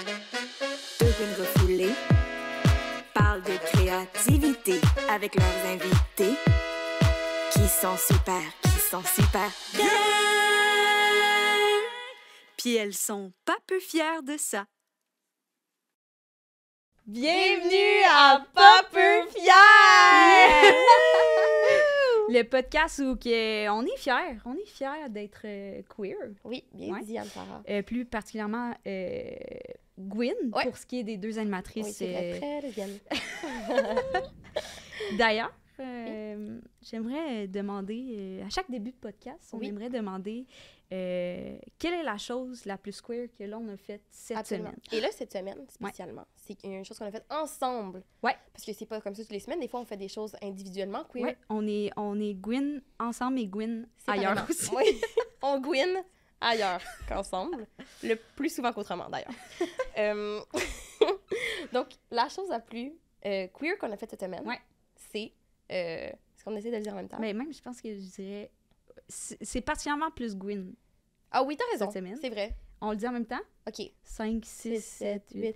Deux queens refoulées parlent de créativité avec leurs invités qui sont super bien. Puis elles sont pas peu fières de ça. Bienvenue à Pas peu fière! Le podcast où on est fiers d'être queer. Oui, bien Ouais. dit, Anne-Sarah. Plus particulièrement Gwyn, Ouais. pour ce qui est des deux animatrices. Oui, c'est vrai, très lesbienne. D'ailleurs, j'aimerais demander, à chaque début de podcast, on Oui. aimerait demander quelle est la chose la plus queer que l'on a faite cette Absolument. semaine. Et là, cette semaine, spécialement, c'est une chose qu'on a faite ensemble. Ouais. Parce que c'est pas comme ça toutes les semaines. Des fois, on fait des choses individuellement queer. Ouais, on est Gwyn ensemble et Gwyn ailleurs Séparément. aussi. Oui, on gouine ailleurs qu'ensemble. Le plus souvent qu'autrement, d'ailleurs. Donc, la chose la plus queer qu'on a faite cette semaine, Ouais. c'est... Est-ce qu'on essaie de le dire en même temps? Mais même, je pense que je dirais... C'est particulièrement plus Gwyn. Ah oui, t'as raison. Cette semaine. C'est vrai. On le dit en même temps? OK. 5, 6, 7, 8.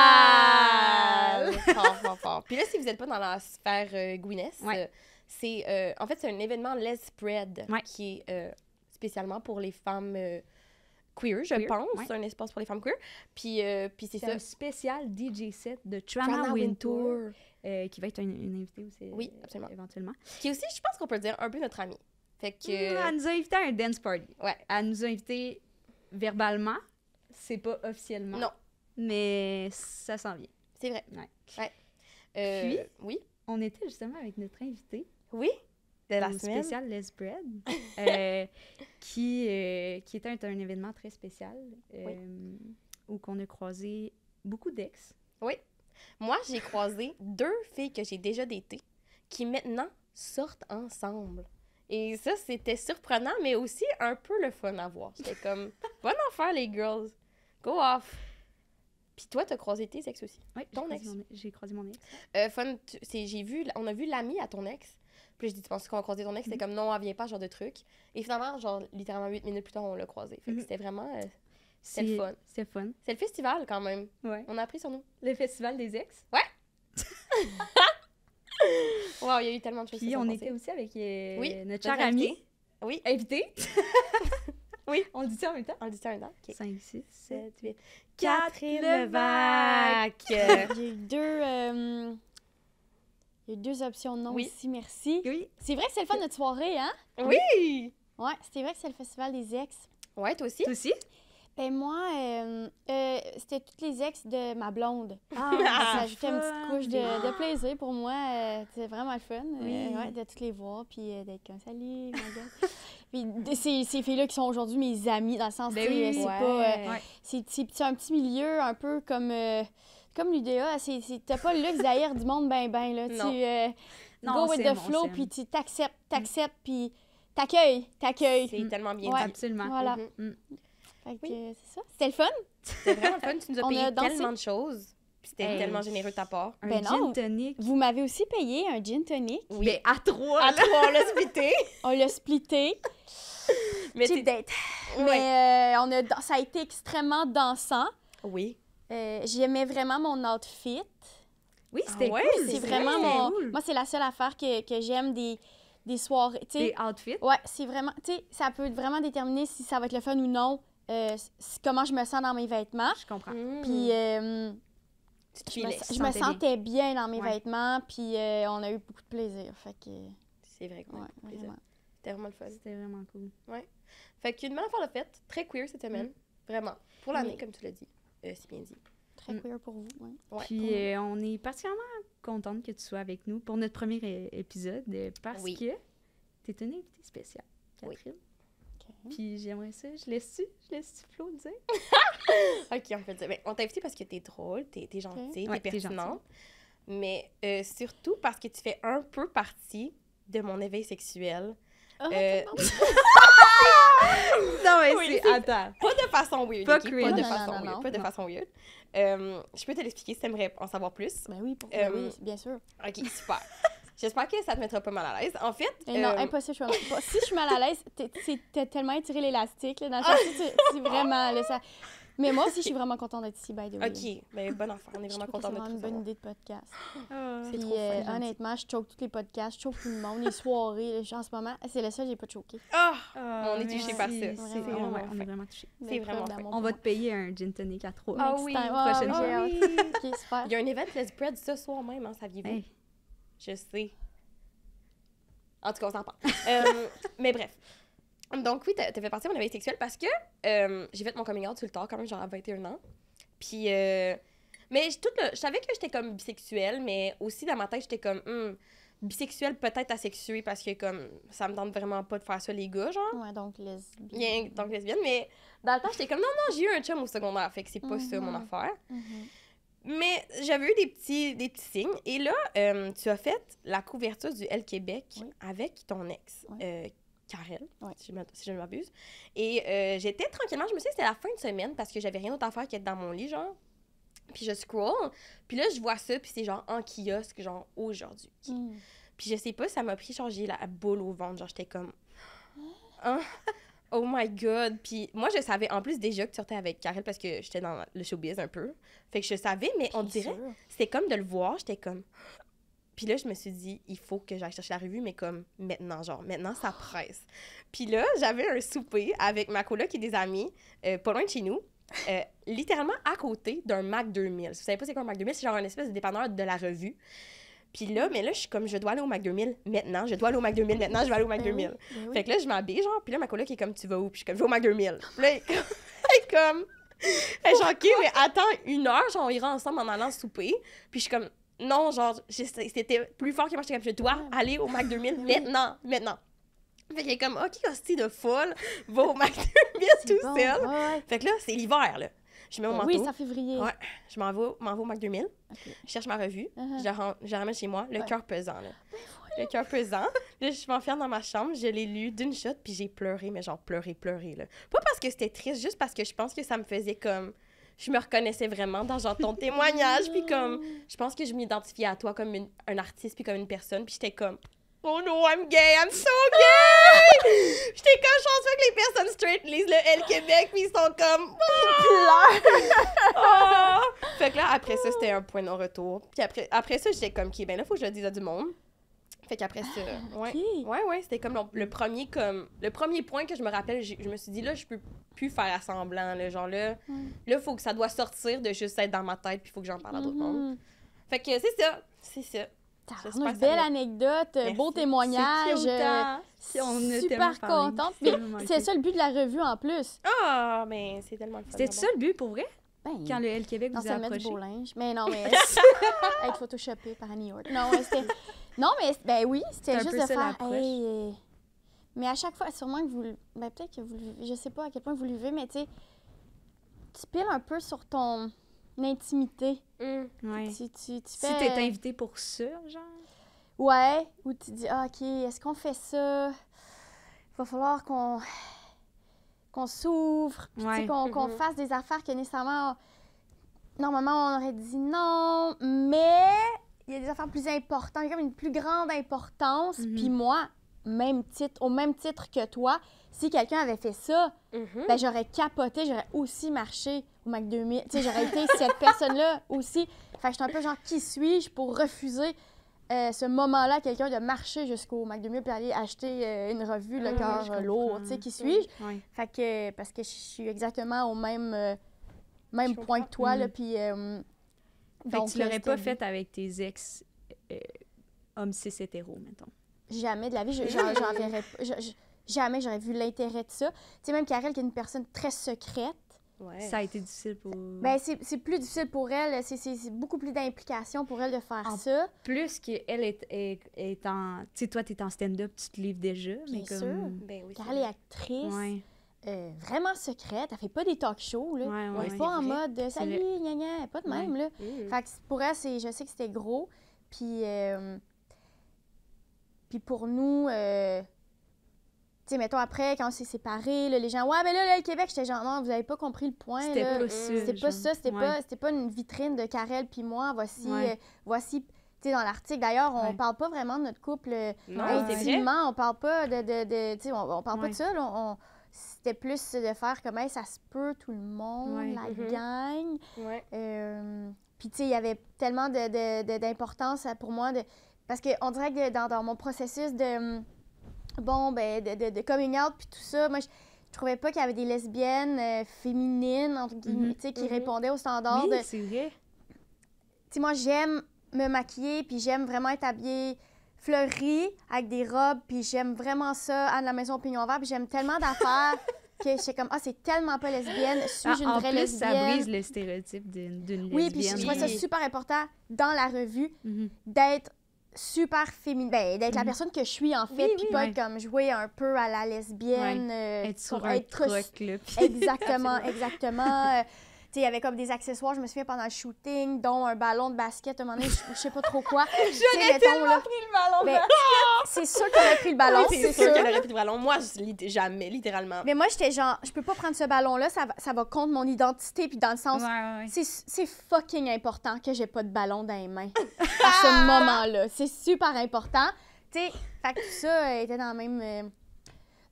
L'idéal! Fort, fort, fort. Puis là, si vous n'êtes pas dans la sphère Gwyness, Ouais. c'est... en fait, c'est un événement Les Spread Ouais. qui est spécialement pour les femmes queer, je Queer, pense. ouais. C'est un espace pour les femmes queer. Puis c'est C'est ça. un spécial DJ set de Trana Trana Wintour, qui va être une invitée aussi Oui, absolument. éventuellement. Qui est aussi, je pense qu'on peut le dire, un peu notre amie. Fait que... Elle nous a invité à un dance party. Ouais. Elle nous a invité verbalement. C'est pas officiellement. Non. Mais ça s'en vient. C'est vrai. Ouais. Puis? Oui. On était justement avec notre invité Oui. De la au semaine. spécial Les Bread, qui était un événement très spécial où qu'on a croisé beaucoup d'ex. Oui. Moi, j'ai croisé 2 filles que j'ai déjà datées qui maintenant sortent ensemble. Et ça, c'était surprenant, mais aussi un peu le fun à voir. J'étais comme, bonne affaire, les girls. Go off. Puis toi, t'as croisé tes ex aussi. Oui, Ton ex. J'ai croisé mon ex. Fun, on a vu l'ami à ton ex. Puis je dis, tu penses qu'on va croiser ton ex? C'était comme, non, elle vient pas, genre de truc. Et finalement, genre, littéralement 8 minutes plus tard, on l'a croisé. Fait que c'était vraiment, c'était le fun. C'est fun. C'est le festival, quand même. Ouais. On a appris sur nous. Le festival des ex. Wow, il y a eu tellement de choses qui Puis se sont on passées. était aussi avec Oui, notre cher notre ami. invité. Oui. Invité. Oui. On le dit ça en même temps? On le dit ça un temps? OK. 5, 6, 7, 8. Catherine Levac. Levac. Il y a deux options de nom Oui. ici, merci. Oui. C'est vrai que c'est le fun de notre soirée, hein? Oui! Ouais, c'était vrai que c'est le festival des ex. Ouais, toi aussi? Toi aussi? Ben moi, c'était toutes les ex de ma blonde. Ah, Ça ajoutait une petite couche de plaisir pour moi. C'était vraiment le fun ouais, de toutes les voir puis d'être comme « Salut, ma gueule! » Puis ces filles-là qui sont aujourd'hui mes amies, dans le sens Ben que oui, c'est ouais. pas... Ouais. C'est un petit milieu un peu comme l'UDA. T'as pas le luxe d'haïr du monde ben là. Non. Non, Go with on the flow, s'aime. puis tu t'acceptes, puis t'accueilles. C'est tellement bien Ouais. dit. Absolument. Voilà. Mhm. Fait que, Oui. c'est ça. C'était le fun. C'était vraiment le fun. Tu nous as On payé a dansé. tellement de choses. Puis c'était Hey. tellement généreux de ta part. Un Ben gin non. tonic. Vous m'avez aussi payé un gin tonic. Oui. Ben, à 3. À toi, on l'a splitté. On l'a splitté. Mais Cheap date. Ouais. Mais ça a été extrêmement dansant. Oui. J'aimais vraiment mon outfit. Oui, c'était Ah ouais, cool. C'est vrai. vraiment mon... cool. Moi, c'est la seule affaire que j'aime des soirées. Tu sais, Des outfits. ouais, c'est vraiment... Tu sais, ça peut vraiment déterminer si ça va être le fun ou non, comment je me sens dans mes vêtements. Je comprends. Puis tu te je me, filais. je me sentais sentais bien dans mes Ouais. vêtements, puis on a eu beaucoup de plaisir. Fait que, C'est vrai qu'on a ouais, beaucoup de plaisir. vraiment. C'était vraiment le fun. C'était vraiment cool. Fait qu'une belle affaire de fête. Très queer cette semaine. Vraiment. Pour l'année, Oui. comme tu l'as dit. C'est bien dit. Très queer pour vous, ouais. Ouais. Puis on est particulièrement contente que tu sois avec nous pour notre premier épisode parce Oui. que tu es une invitée spéciale, Oui. Catherine. OK. Puis j'aimerais ça. Je laisse-tu Flo le dire? OK, on peut le dire. Ben, on t'a invité parce que t'es drôle, t'es gentille, Ouais, t'es t'es pertinente. Mais surtout parce que tu fais un peu partie de mon éveil sexuel. Ah, Non, mais Oui, c'est... c'est- Attends. Pas de façon weird, Pas ok? cringe. Pas de Non, façon non, weird. non, Pas de non. façon weird. Je peux te l'expliquer si t'aimerais en savoir plus. Ben oui, Euh, oui, bien sûr. OK, super. J'espère que ça te mettra pas mal à l'aise. En fait... Non, impossible. Si je suis mal à l'aise, t'as tellement étiré l'élastique, là, dans le sens où c'est vraiment... Là, ça... Mais moi aussi, je suis vraiment contente d'être ici, by the way. OK, ben bonne affaire. On est Je vraiment trouve que contents de c'est vraiment tout une bonne savoir. idée de podcast. C'est Puis, trop fun. honnêtement, je choke tous les podcasts, je choke tout le monde, les soirées. En ce moment, c'est le seul que j'ai pas choqué. Ah! Ah, On est touchés merci. par ça. C'est Vraiment, vraiment, ouais, on est vraiment touchés. C'est vraiment fin. On va te payer un gin tonic à 3. Ah oui, prochaine fois. fois. OK, super. Il y a un event Let's Bread ce soir même, hein, saviez-vous? Hey. Je sais. En tout cas, on s'en parle. Mais bref. Donc oui, t'as fait partie de mon éveil sexuel parce que j'ai fait mon coming out sur le tard quand même, genre à 21 ans. Puis, mais je savais que j'étais comme bisexuelle, mais aussi dans ma tête, j'étais comme bisexuelle, peut-être asexuée parce que comme ça me tente vraiment pas de faire ça les gars, genre. Ouais, donc lesbienne. Bien, donc lesbienne, mais dans le temps, j'étais comme non, j'ai eu un chum au secondaire, fait que c'est pas ça mon affaire. Mais j'avais eu des petits signes. Et là, tu as fait la couverture du Elle Québec avec ton ex, Karel, si je ne m'abuse. Et j'étais tranquillement, je me suis dit que c'était la fin de semaine parce que j'avais rien d'autre à faire qu'être dans mon lit, genre. Puis je scroll, puis là, je vois ça, puis c'est genre en kiosque, genre aujourd'hui. Puis je sais pas, ça m'a pris, genre, j'ai la boule au ventre, genre, j'étais comme... Hein? Oh my God! Puis moi, je savais en plus déjà que tu sortais avec Karel parce que j'étais dans le showbiz un peu. Fait que je savais, mais on dirait, c'était comme de le voir, j'étais comme... Puis là, je me suis dit, il faut que j'aille chercher la revue, mais comme maintenant, genre, maintenant, ça presse. Puis là, j'avais un souper avec ma coloc et des amis, pas loin de chez nous, littéralement à côté d'un Mac 2000. Si vous savez pas c'est quoi un Mac 2000, c'est genre une espèce de dépanneur de la revue. Puis là, mais là, je suis comme, je dois aller au Mac 2000 maintenant, je dois aller au Mac 2000 maintenant, je vais aller au Mac 2000. Fait que là, je m'habille, genre, puis là, ma coloc est comme, tu vas où? Puis je suis comme, je vais au Mac 2000. Puis là, elle est comme, elle est genre, OK, mais attends 1 heure, genre, on ira ensemble en allant souper. Puis je suis comme, non, genre, c'était plus fort que moi, j'étais comme, je dois aller au Mac 2000 maintenant. Fait qu'elle est comme, OK, hostie de folle, va au Mac 2000 tout seul. Fait que là, c'est l'hiver, là. Je mets mon manteau. Oui, c'est en février. Ouais, je m'en vais au Mac 2000. Okay. Je cherche ma revue. Je la ramène chez moi. Le cœur pesant, là. Le cœur pesant. Là, je m'enferme dans ma chambre. Je l'ai lu d'une shot, puis j'ai pleuré, mais genre pleuré, là. Pas parce que c'était triste, juste parce que je pense que ça me faisait comme... Je me reconnaissais vraiment dans genre ton témoignage, puis comme... Je pense que je m'identifiais à toi comme un artiste, puis comme une personne, puis j'étais comme... Oh no, I'm gay, I'm so gay! J'étais comme chanceuse que les personnes straight lisent le Elle Québec, puis ils sont comme... Oh! Fait que là, après ça, c'était un point de non-retour. Puis après ça, j'étais comme, OK, ben là, faut que je le dise à du monde. Fait qu'après ça, ouais, c'était comme le premier point que je me rappelle, je me suis dit, là, je peux plus faire à semblant, là, genre là, faut que ça doit sortir de juste être dans ma tête, puis faut que j'en parle à d'autres mondes. Fait que c'est ça. Une belle anecdote, merci. Beau témoignage. Super contente. C'est ça le but de la revue en plus. Ah, mais c'est tellement le fun. C'était ça le but pour vrai? Ben, quand le Elle Québec vous a approché? mettre du beau linge. Mais non, mais être photoshopé par Annie York. Non, c'était... Non, mais ben oui, c'était juste de faire... Hey, mais à chaque fois, sûrement que vous... Ben peut-être que vous... Je sais pas à quel point vous le vivez, mais tu sais, tu piles un peu sur ton intimité. Ouais. Tu fais... Si t'es invité pour ça, genre? Ouais, ou tu dis, ah, OK, est-ce qu'on fait ça? Il va falloir qu'on s'ouvre, qu'on fasse des affaires que nécessairement, normalement, on aurait dit non, mais il y a des affaires plus importantes, comme une plus grande importance. Puis moi, au même titre que toi, si quelqu'un avait fait ça, ben j'aurais capoté, j'aurais aussi marché au Mac 2000. Tu sais, j'aurais été cette personne-là aussi. Fait que j'étais un peu genre, qui suis-je pour refuser ce moment-là, quelqu'un de marcher jusqu'au Mac 2000 puis aller acheter une revue, le cœur lourd, tu sais, qui suis-je? Fait que, parce que je suis exactement au même point que toi, là, puis... donc, tu l'aurais pas fait avec tes ex hommes cis hétéros, mettons? Jamais de la vie, jamais j'aurais vu l'intérêt de ça. Tu sais, même Karel, qui est une personne très secrète, ça a été difficile pour... Ben, c'est plus difficile pour elle. C'est beaucoup plus d'implication pour elle de faire ça. Plus qu'elle est en... Tu sais, toi, t'es en stand-up, tu te livres déjà. Bien mais sûr. Ben oui, Karel est actrice. Vraiment secrète. Elle fait pas des talk shows, là. Elle est pas en mode « Salut, gna gna », pas de même, là. Fait que pour elle, je sais que c'était gros. Puis pour nous... Tu sais, mettons, après, quand on s'est séparés, là, les gens, ouais, mais là, le Québec, j'étais genre, non, vous avez pas compris le point. C'était là. pas ça. C'était pas ça, c'était pas une vitrine de Karel puis moi. Voici, tu sais, dans l'article, d'ailleurs, on parle pas vraiment de notre couple intimement. On parle pas tu sais, on parle pas de ça. Là, c'était plus de faire comme, hey, ça se peut, tout le monde, Ouais. la gang. Ouais. Puis, tu sais, il y avait tellement d'importance pour moi, parce qu'on dirait que dans mon processus de coming out, puis tout ça, moi, je trouvais pas qu'il y avait des lesbiennes féminines, entre guillemets, tu sais, qui répondaient aux standards. Oui, c'est vrai. Tu sais, moi, j'aime me maquiller, puis j'aime vraiment être habillée fleurie, avec des robes, puis j'aime vraiment ça, Anne la Maison Pignon Vert, puis j'aime tellement d'affaires que j'étais comme, c'est tellement pas lesbienne, suis-je une En vraie plus, lesbienne? ça brise le stéréotype d'une lesbienne. Oui, puis je trouvais ça super important dans la revue Mhm. d'être super féminine, d'être la personne que je suis en fait, Oui, puis oui. pas être comme jouer un peu à la lesbienne. Être sur pour un être troc, là. puis- Exactement, exactement. Tu sais, il y avait comme des accessoires, je me souviens, pendant le shooting, dont un ballon de basket, à un moment donné, je sais pas trop quoi. J'aurais tellement pris le ballon. Ben, c'est sûr qu'elle aurait pris le ballon, C'est sûr qu'elle aurait pris le ballon. Moi, jamais, littéralement. Mais moi, j'étais genre, je peux pas prendre ce ballon-là, ça va contre mon identité, puis dans le sens, Ouais. c'est fucking important que j'ai pas de ballon dans les mains à ce moment-là. C'est super important. Tu sais, fait que tout ça était dans le même...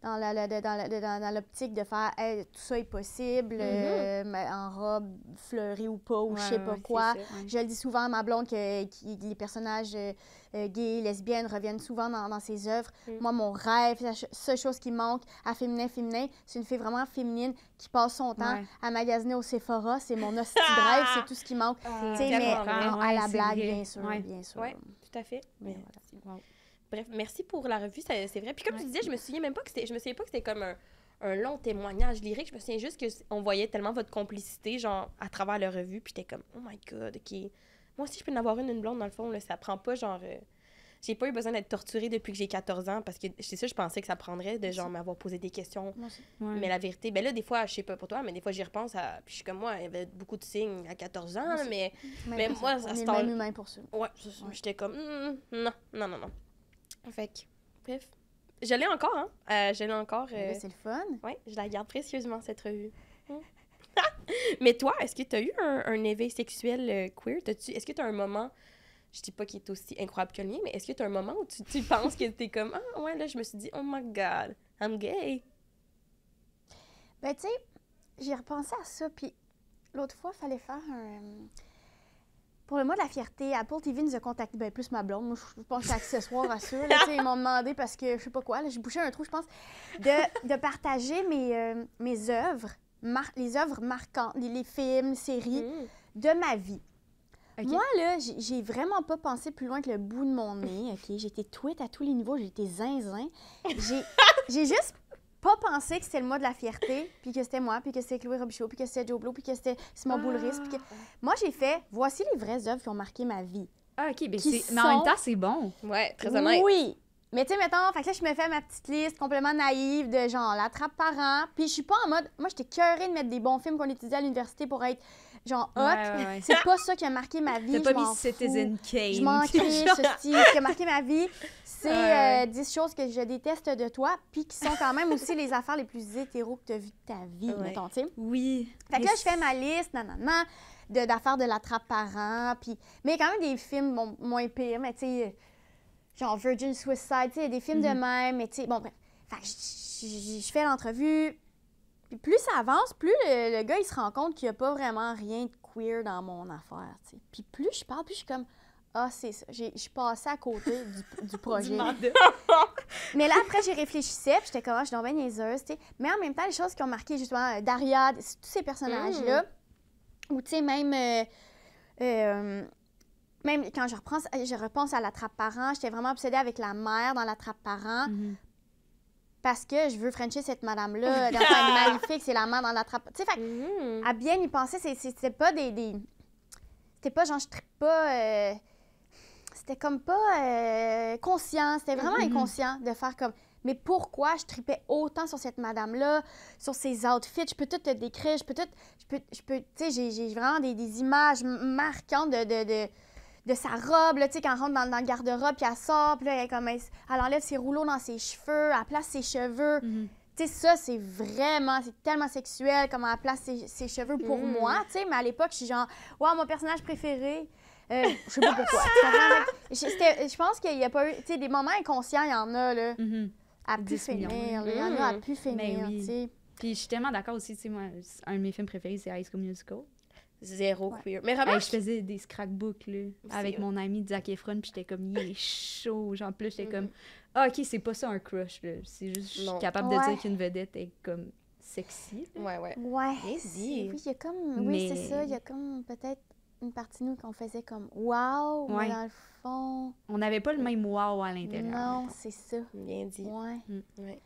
dans l'optique de faire hey, tout ça est possible, en robe fleurie ou pas, ou je sais pas quoi. Je le dis souvent à ma blonde que les personnages gays, lesbiennes reviennent souvent dans ses œuvres. Moi, mon rêve, la seule chose qui manque à Féminin, c'est une fille vraiment féminine qui passe son temps à magasiner au Sephora. C'est mon hostie de rêve, c'est tout ce qui manque. Tu sais, mais à la blague, bien sûr, bien sûr. Oui, tout à fait. Mais Wow. Bref, merci pour la revue, c'est vrai. Puis comme tu disais, je me souviens même pas que c'était comme un long témoignage lyrique. Je me souviens juste qu'on voyait tellement votre complicité, genre, à travers la revue. Puis j'étais comme, oh my God, OK. Moi aussi, je peux en avoir une blonde, dans le fond. Là, ça prend pas, genre... j'ai pas eu besoin d'être torturée depuis que j'ai 14 ans, parce que c'est ça, je pensais que ça prendrait de, genre, m'avoir posé des questions. Ouais. Mais la vérité, ben là, des fois, je sais pas pour toi, mais des fois, j'y repense à... Puis je suis comme, moi, il y avait beaucoup de signes à 14 ans, mais moi, on à est ce le temps... même humain pour ça. Ouais, j'étais comme, non. Fait que, bref. Je l'ai encore, hein. Je l'ai encore. C'est le fun. Ouais, je la garde précieusement, cette revue. Mais toi, est-ce que tu as eu un éveil sexuel queer? Est-ce que tu as un moment, je dis pas qu'il est aussi incroyable que le mien, mais est-ce que tu as un moment où tu penses que t'es comme, ah ouais, là, je me suis dit, oh my God, I'm gay? Ben, tu sais, j'ai repensé à ça, puis l'autre fois, il fallait faire un... Pour le mois de la fierté, Apple TV nous a contacté, ben plus ma blonde, moi je pense que c'est accessoire à ça, là, tu sais, ils m'ont demandé parce que je sais pas quoi, là, j'ai bouché un trou, je pense, de partager mes œuvres, les œuvres marquantes, les films, séries de ma vie. Okay. Moi, là, j'ai vraiment pas pensé plus loin que le bout de mon nez, OK? J'ai été tweet à tous les niveaux, j'ai été zinzin. J'ai juste pas pensé que c'était le mois de la fierté, puis que c'était moi, puis que c'était Chloé Robichaud, puis que c'était Joe Blow, puis que c'était Simon Boulris, puis que... Moi, j'ai fait, voici les vraies œuvres qui ont marqué ma vie. Ah, OK, mais Qui mais en même sont- temps, c'est bon. Ouais, très honnête. Oui! Mais tu sais, mettons, fait que là, je me fais ma petite liste complètement naïve de genre l'attrape par an, puis je suis pas en mode... Moi, j'étais cœurée de mettre des bons films qu'on étudiait à l'université pour être genre hot. Ouais. C'est pas ça qui a marqué ma vie, T'as je pas m'en mis fous. Citizen Kane. Je m'en crie, ce qui a marqué ma vie, c'est 10 choses que je déteste de toi, puis qui sont quand même aussi les affaires les plus hétéros que tu as vues de ta vie, mettons, tu sais. Oui. Fait que là, je fais ma liste, nanana, d'affaires de l'attrape par an, puis... Mais quand même des films, bon, moins pires, mais tu sais, genre Virgin Suicide, tu sais, des films de même, mais tu sais, bon, bref. Fait que je fais l'entrevue, puis plus ça avance, plus le gars, il se rend compte qu'il n'y a pas vraiment rien de queer dans mon affaire, tu sais. Puis plus je parle, plus je suis comme... Ah, c'est ça. Je suis passée à côté du projet. Mais là, après, j'y réfléchissais, puis j'étais comme, je suis donc bien niaiseuse, tu sais. Mais en même temps, les choses qui ont marqué, justement, Daria, tous ces personnages-là, ou tu sais, même quand je repense à l'attrape-parent, j'étais vraiment obsédée avec la mère dans l'attrape-parent, parce que je veux frencher cette madame-là, d'affaire magnifique, c'est la mère dans l'attrape... Tu sais, fait à bien y penser, c'était pas c'était pas genre, je trippe pas... c'était comme pas conscient, c'était vraiment inconscient de faire comme... Mais pourquoi je tripais autant sur cette madame-là, sur ses outfits? Je peux tout te décrire, je peux tu sais, j'ai vraiment des images marquantes de sa robe, là, tu sais, quand elle rentre dans le garde-robe, puis elle sort, puis là, elle enlève ses rouleaux dans ses cheveux, elle place ses cheveux. Tu sais, ça, c'est tellement sexuel, comment elle place ses cheveux pour moi, tu sais, mais à l'époque, je suis genre, wow, mon personnage préféré. Je sais pas pourquoi. Je pense qu'il y a pas eu, tu sais, des moments inconscients, il y en a, là. à pu 10 millions. finir. Il y en a à pu finir, oui. tu sais. Puis je suis tellement d'accord aussi, tu sais, moi, un de mes films préférés, c'est High School Musical. Zéro Ouais. queer. Mais Hey, remarque, je faisais des scrapbooks, là, C'est avec vrai. mon ami Zac Efron, puis j'étais comme, il est chaud. Genre, plus j'étais Mhm. comme, ah, OK, c'est pas ça un crush, là. C'est juste, je suis Non. capable de Ouais. dire qu'une vedette est comme sexy. là. ouais. Ouais. Vas-y. Oui, il y a comme... Oui, Mais- c'est ça. Il y a comme peut-être une partie de nous qu'on faisait comme « wow », Ouais. mais dans le fond... On n'avait pas le même wow à l'intérieur. Non, mettons. c'est ça. Bien dit. Ouais. Ouais.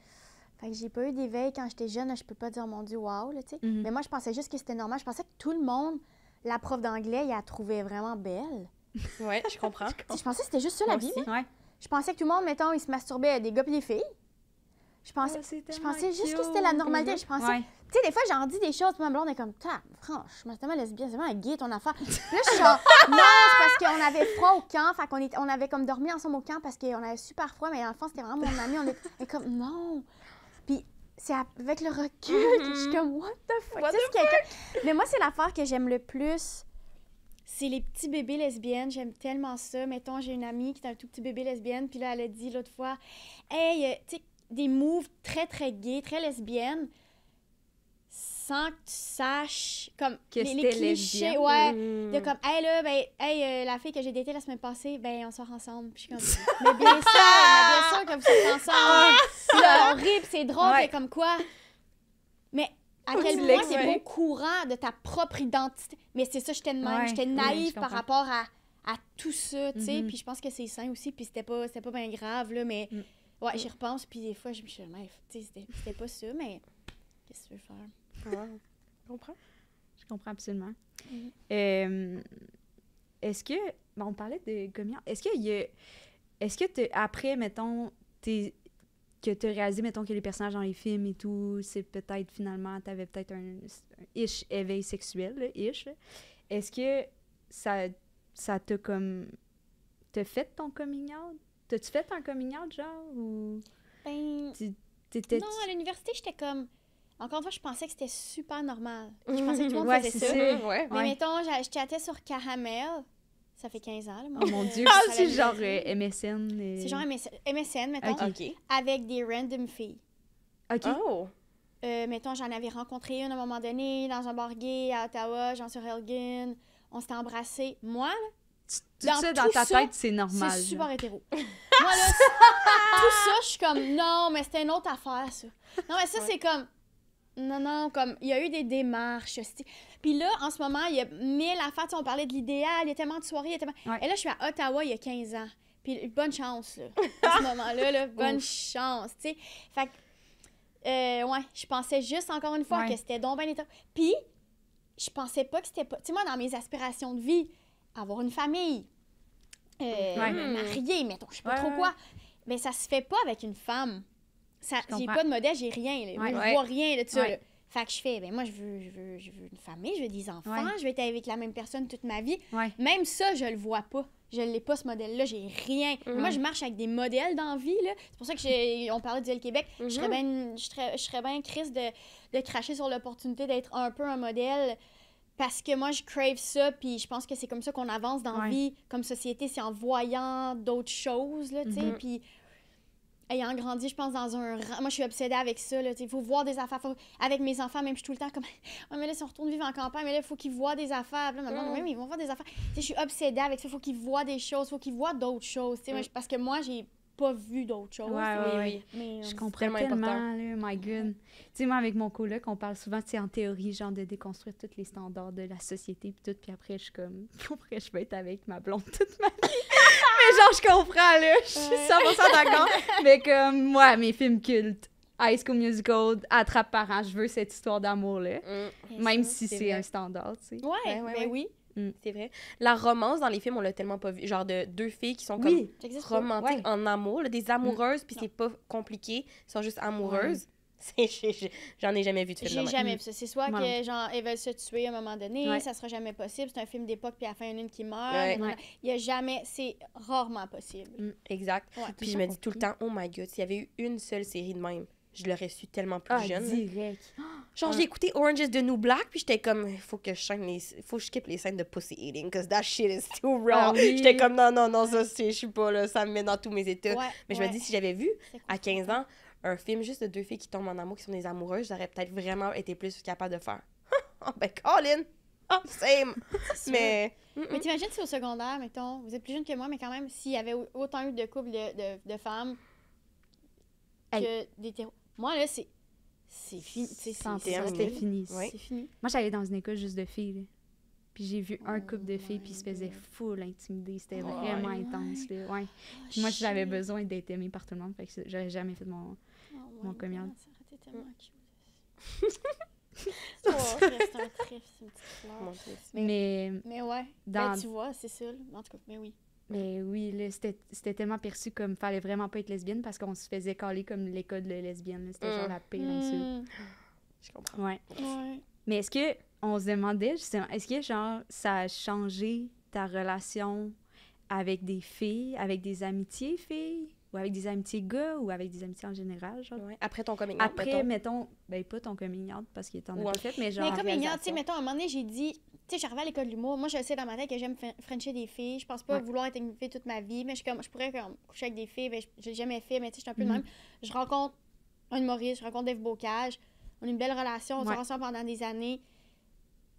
Fait que j'ai pas eu d'éveil quand j'étais jeune. Je peux pas dire « mon Dieu, wow », là, tu sais. Mhm. Mais moi, je pensais juste que c'était normal. Je pensais que tout le monde, la prof d'anglais, il la trouvait vraiment belle. Ouais, je comprends. Tu sais, je pensais que c'était juste ça, la Moi vie. aussi. Ouais. Je pensais que tout le monde, mettons, il se masturbait, des gars et des filles. Je pensais, Ah, c'est je tellement pensais juste que cute. c'était la normalité. Je pensais, Ouais. tu sais, des fois, j'en dis des choses, puis ma blonde est comme, franchement, c'est tellement lesbienne, c'est vraiment gay ton affaire. Puis là, je suis genre, non, c'est parce qu'on avait froid au camp, fait on avait comme dormi ensemble au camp parce qu'on avait super froid, mais dans le fond, c'était vraiment mon ami. On est comme, non. Puis c'est avec le recul que je suis comme, what the fuck? What Tu sais, c'est quelqu'un- Mais moi, c'est l'affaire que j'aime le plus. C'est les petits bébés lesbiennes. J'aime tellement ça. Mettons, j'ai une amie qui est un tout petit bébé lesbienne, puis là, elle a dit l'autre fois, hey, tu sais, des moves très, très gays, très lesbiennes, sans que tu saches, comme, Que les c'était clichés, lesbienne. ouais. Mm. De comme, hey, là, ben, hey, la fille que j'ai datée la semaine passée, ben, on sort ensemble. Puis je suis comme, mais bien sûr que vous sortez ensemble. Puis là, on rit, puis c'est drôle, Ouais. puis comme quoi. Mais à quel tu point l'expliques. t'es pas au courant de ta propre identité. Mais c'est ça, j'étais de même. Ouais, J'étais ouais, naïve je par comprends. rapport à tout ça, tu sais. Mhm. Puis je pense que c'est sain aussi, puis c'était pas bien grave, là, mais Mm. ouais, j'y repense, puis des fois, je me suis dit, mais, tu sais, c'était pas ça, mais qu'est-ce que tu veux faire? Ouais. Je comprends. Je comprends absolument. Mhm. Est-ce que... bon, on parlait de communion. Est-ce qu'il y a... Est-ce que après, mettons, que tu as réalisé, mettons, que les personnages dans les films et tout, c'est peut-être, finalement, tu avais peut-être un ish éveil sexuel, là, ish. Là. Est-ce que ça t'a comme... T'as fait ton coming out? T'as-tu fait un coming out, genre, ou... Ben, T'étais... non, à l'université, j'étais comme... Encore une fois, je pensais que c'était super normal. Je pensais que tout le monde Ouais, faisait c'est ça. ça. Ouais. Mais Ouais. mettons, je chattais sur Caramel. Ça fait 15 ans, là, moi. Oh mon Dieu, Ah, c'est la genre vie. MSN. C'est genre MSN, mettons, Ok. OK. avec des random filles. OK. Oh. Mettons, j'en avais rencontré une à un moment donné, dans un bar gay à Ottawa, genre sur Elgin. On s'était embrassés. Moi, là, Tout dans ça, dans tout ta ça, tête, c'est normal. c'est là. super hétéro. Moi, là, tout ça, je suis comme, non, mais c'était une autre affaire, ça. Non, mais ça, c'est comme, non, comme, il y a eu des démarches. Puis là, en ce moment, il y a 1000 affaires. Tu sais, on parlait de l'idéal, il y a tellement de soirées, il y a tellement... Ouais. Et là, je suis à Ottawa il y a 15 ans. Puis bonne chance, là, à ce moment-là, là, bonne chance, tu sais. Fait que, ouais, je pensais juste, encore une fois, Ouais. que c'était donc ben hétéro. Puis, je pensais pas que c'était pas... Tu sais, moi, dans mes aspirations de vie, avoir une famille, me marier, mettons, je sais pas Ouais, trop ouais. quoi. Mais ça se fait pas avec une femme. Ça, Je j'ai comprends. pas de modèle, j'ai rien. Là. Ouais. Moi, Ouais. je vois rien de ça. Ouais. Là. Fait que je fais, ben moi, je veux une famille, je veux des enfants, Ouais. je veux être avec la même personne toute ma vie. Ouais. Même ça, je le vois pas. Je l'ai pas, ce modèle-là, j'ai rien. Moi, je marche avec des modèles dans la vie, là. C'est pour ça que on parlait du L Québec. Je serais bien triste de cracher sur l'opportunité d'être un peu un modèle. Parce que moi, je crave ça, puis je pense que c'est comme ça qu'on avance dans la Ouais. vie, comme société, c'est en voyant d'autres choses, là, tu sais, puis ayant grandi, je pense, dans un... Moi, je suis obsédée avec ça, là, tu sais, il faut voir des affaires, avec mes enfants, même, je suis tout le temps comme, ouais, mais là, si on retourne vivre en campagne, mais là, il faut qu'ils voient des affaires, puis là, maman, oui, mais ils vont voir des affaires, tu sais, je suis obsédée avec ça, il faut qu'ils voient des choses, il faut qu'ils voient d'autres choses, tu sais, moi, parce que moi, j'ai pas vu d'autres choses, Ouais, Oui, ouais, oui. mais... Je comprends tellement tellement, important. là, my God. Tu sais, moi, avec mon coloc, on parle souvent, tu sais, en théorie, genre, de déconstruire tous les standards de la société, puis tout, puis après, je suis comme, après, je vais être avec ma blonde toute ma vie. Mais genre, je comprends, là, je suis 100% d'accord. Mais comme, moi, mes films cultes, High School Musical, Attrape Parents, je veux cette histoire d'amour-là, même si c'est c'est vrai. un standard, tu sais. Ouais, Ouais, ouais, ben ouais. oui, C'est vrai. La romance dans les films, on l'a tellement pas vu. Genre de deux filles qui sont Oui. ça existe comme pas. romantiques Ouais. en amour, là, des amoureuses, puis c'est pas compliqué, ils sont juste amoureuses. J'en ai jamais vu de film de J'ai même. jamais vu ça. C'est soit Moi que, genre, elles veulent se tuer à un moment donné, Ouais. ça sera jamais possible. C'est un film d'époque, puis à la fin, il y en a une qui meurt. Ouais. Ouais. Il y a jamais... C'est rarement possible. Exact. Ouais. Puis je me dis tout le temps, oh my god, s'il y avait eu une seule série de même, je l'aurais su tellement plus Ah, jeune. direct. Genre, j'ai écouté Orange is the New Black, puis j'étais comme, il faut que je skip les scènes de pussy eating, because that shit is too raw. Ah oui. J'étais comme, non, ça, je suis pas là, ça me met dans tous mes états. Ouais, Mais je ouais. me dis, si j'avais vu C'est à 15 confrontant. ans un film juste de 2 filles qui tombent en amour, qui sont des amoureuses, j'aurais peut-être vraiment été plus capable de faire. Oh, ben, Colin! Oh, same! Mais. Mais t'imagines si au secondaire, mettons, vous êtes plus jeune que moi, mais quand même, s'il y avait autant eu de couples de femmes que d'hétéros. Moi, là, c'est fini. C'était fini. Oui. C'est fini. Moi, j'allais dans une école juste de filles, là. Puis j'ai vu un couple de filles, puis ils se faisaient full intimider. C'était vraiment intense, là. Ouais. Puis moi, j'avais besoin d'être aimée par tout le monde, fait que j'aurais jamais fait mon coming out. Ça aurait été tellement cute. C'est un trip, c'est une petite fleur. Mais ouais, ben, tu vois, c'est ça. En tout cas, mais oui. Mais oui, là, c'était tellement perçu comme fallait vraiment pas être lesbienne parce qu'on se faisait caler comme l'école de lesbienne. C'était genre la pire insulte. Je comprends. Ouais. Ouais. Mais est-ce que on se demandait justement, est-ce que genre ça a changé ta relation avec des filles, avec des amitiés filles, ou avec des amitiés gars, ou avec des amitiés en général, genre? Ouais. Après ton coming out, Après, mettons, ben pas ton coming out parce que t'en as pas fait, mais genre. Mais coming out, tu sais, mettons, à un moment donné, j'ai dit, tu sais, j'arrivais à l'école de l'humour. Moi, je sais dans ma tête que j'aime frencher des filles. Je pense pas vouloir être une fille toute ma vie, mais je pourrais coucher avec des filles. Ben, j'ai jamais fait, mais tu sais, je suis un peu de même. Je rencontre un humoriste, je rencontre Dave Bocage. On a une belle relation, on s'est ensemble pendant des années.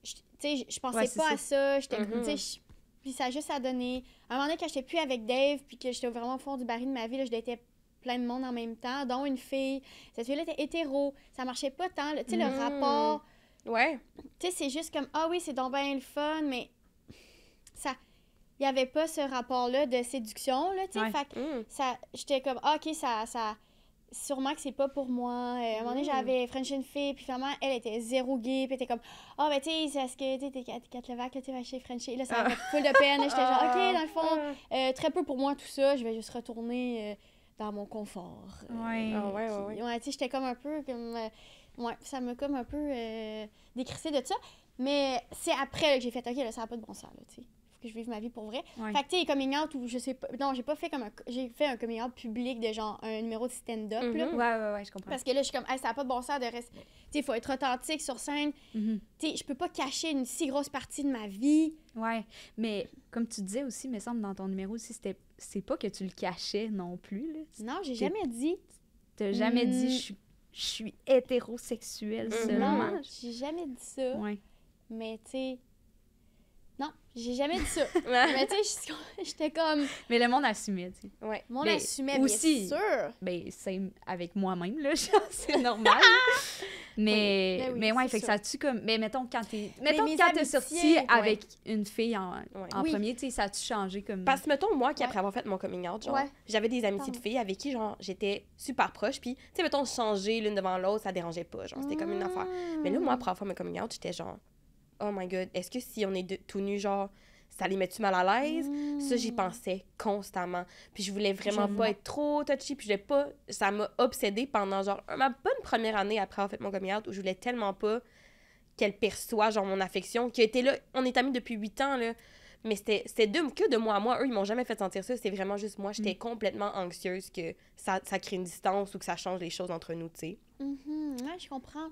Tu sais, je pensais pas à ça. J'étais, tu sais, puis ça a juste à donner. À un moment donné, quand j'étais plus avec Dave, puis que j'étais vraiment au fond du baril de ma vie, là, je datais plein de monde en même temps, dont une fille. Cette fille-là était hétéro. Ça marchait pas tant. Tu sais, le rapport. Ouais. Tu sais, c'est juste comme, ah oui, c'est donc bien le fun, mais ça. Il n'y avait pas ce rapport-là de séduction, là, tu sais. Fait que ça. J'étais comme, ah, OK, ça. Sûrement que c'est pas pour moi. À un moment donné, j'avais Frenché une fille, puis finalement, elle était zéro gay, puis elle était comme, ah, ben, tu sais, c'est ce que, tu sais, t'es Kat Levac, là, tu sais, chez Frenché. Là, ça m'a fait full de peine. J'étais genre, OK, dans le fond, très peu pour moi, tout ça. Je vais juste retourner dans mon confort. Ouais, tu sais, j'étais comme un peu comme. Ouais, ça m'a comme un peu décrissé de ça. Mais c'est après là, que j'ai fait, OK, là, ça n'a pas de bon sens, là, tu sais. Faut que je vive ma vie pour vrai. Ouais. Fait que, tu sais, coming out, ou je sais pas. Non, j'ai pas fait comme j'ai fait un coming out public de genre un numéro de stand-up, là. Ouais, je comprends. Parce que là, je suis comme, hey, ça n'a pas de bon sens de rester. Tu sais, il faut être authentique sur scène. Tu sais, je peux pas cacher une si grosse partie de ma vie. Ouais. Mais comme tu disais aussi, me semble, dans ton numéro aussi, c'est pas que tu le cachais non plus, là. Non, j'ai jamais dit. T'as jamais dit, je suis hétérosexuelle seulement. Non, j'ai jamais dit ça. Ouais. Mais, tu sais... Non, j'ai jamais dit ça. Mais, tu sais, j'étais comme... Mais le monde assumait, tu sais. Ouais. Le monde assumait, aussi, bien sûr. Ben, c'est avec moi-même, là, c'est normal. Mais ouais, fait que ça tue comme... Mais mettons, quand t'es sortie avec une fille en premier, tu sais, ça a-tu changé comme... Parce que, mettons, moi, qui après avoir fait mon coming out, genre, j'avais des amitiés de filles avec qui, genre, j'étais super proche, puis, tu sais, mettons, changer l'une devant l'autre, ça dérangeait pas, genre, c'était comme une affaire. Mais là, moi, après avoir fait mon coming out, j'étais genre, oh my God, est-ce que si on est tout nus, genre, ça les met-tu mal à l'aise? Ça, j'y pensais constamment. Puis je voulais vraiment pas être trop touchy, puis je voulais pas... Ça m'a obsédée pendant, genre, ma bonne première année après avoir fait mon coming out, où je voulais tellement pas qu'elle perçoive, genre, mon affection, qui a été là... On est amis depuis 8 ans, là, mais c'était que de moi à moi. Eux, ils m'ont jamais fait sentir ça, c'est vraiment juste moi. J'étais complètement anxieuse que ça crée une distance ou que ça change les choses entre nous, tu sais. Ouais, je comprends.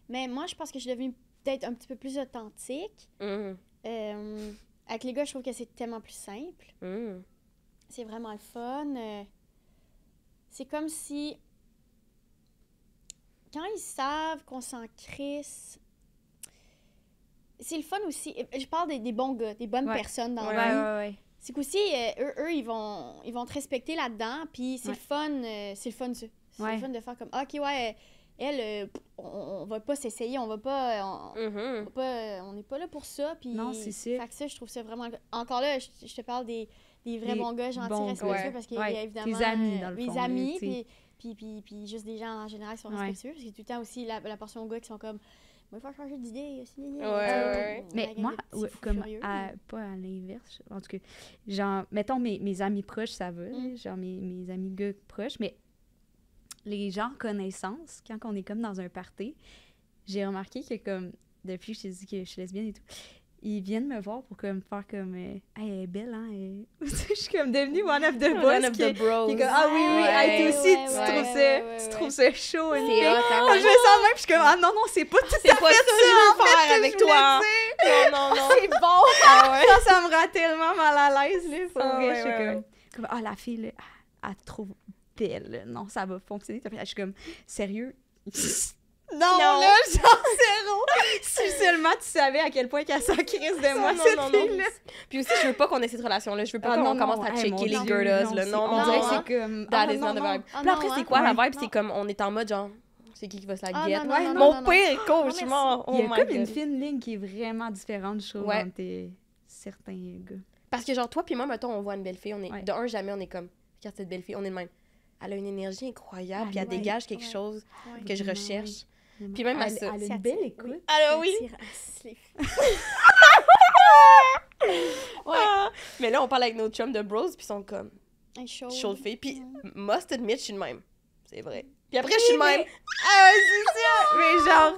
Mais moi, je pense que je suis devenue peut-être un petit peu plus authentique. Avec les gars, je trouve que c'est tellement plus simple. C'est vraiment le fun. C'est comme si... Quand ils savent qu'on s'en crisse... C'est le fun aussi. Je parle des bons gars, des bonnes personnes dans la vie. C'est qu'aussi, eux, ils vont te respecter là-dedans, puis c'est le fun. C'est le fun, ça. C'est le fun de faire comme, OK, elle, on va pas s'essayer, on va pas... On n'est pas là pour ça, puis... Non, c'est sûr. Fait que ça, je trouve ça vraiment... Encore là, je te parle des vrais bons gars, gentils, respectueux, parce qu'il y a évidemment... Tes amis, dans le fond. Mes amis, puis juste des gens en général qui sont respectueux, parce qu'il y a tout le temps aussi la portion gars qui sont comme... Moi, il faut changer d'idée. Mais moi, comme pas à l'inverse, en tout cas, genre, mettons mes amis proches, ça va, genre mes amis gars proches, mais les gens connaissances, quand on est comme dans un party, j'ai remarqué que comme, depuis que je t'ai dit que je suis lesbienne et tout, ils viennent me voir pour comme faire comme hey, elle est belle, hein? Je suis comme devenue one of the boys. One of the bros. Qui est comme, ah oui, hey, toi aussi, tu trouves ça chaud. C'est je me sens même, je suis comme, ah non, c'est pas tout à fait ça je veux faire avec toi. Non. C'est bon. Ça me rend tellement mal à l'aise, là. Pour vrai, je suis comme, la fille, là, elle te trouve belle. Non, ça va fonctionner. Je suis comme, sérieux? Non, Non. là, genre zéro! Si seulement tu savais à quel point qu'elle s'en crise de moi, Non, cette non, non. fille-là. Puis aussi, je veux pas qu'on ait cette relation-là. Je veux pas Ah, qu'on non, commence non, à hey, checker mon les Dieu, girls, là. c'est- Non, on non, dirait que non. c'est comme... That ah, is non, not the non. vibe. Ah, Puis après, non, c'est hein. quoi la Ouais. vibe? C'est comme, on est en mode genre, c'est qui va se la Ah, guette? non, non, non, Mon non, non. pire Non, cauchemar! Il y a Oh my comme une God. fine ligne qui est vraiment différente, je trouve, Ouais. entre certains gars. Parce que genre, toi puis moi, mettons, on voit une belle fille, on est... Ouais. De un, jamais on est comme, regarde cette belle fille, on est de même. Elle a une énergie incroyable, Ah, puis elle ouais. dégage quelque Ouais. chose Ouais. que je Vraiment, recherche. oui. Puis même à elle, ça. elle a C'est une belle attirant. écoute. Alors oui! Attirant. Ah, les filles. Ah! Mais là, on parle avec nos chums de bros, puis ils sont comme, Un show. chaude fille. Puis, Ouais. must admit, je suis de même. C'est vrai. Puis après, je suis de mais- même. Ah, c'est ça! Mais genre,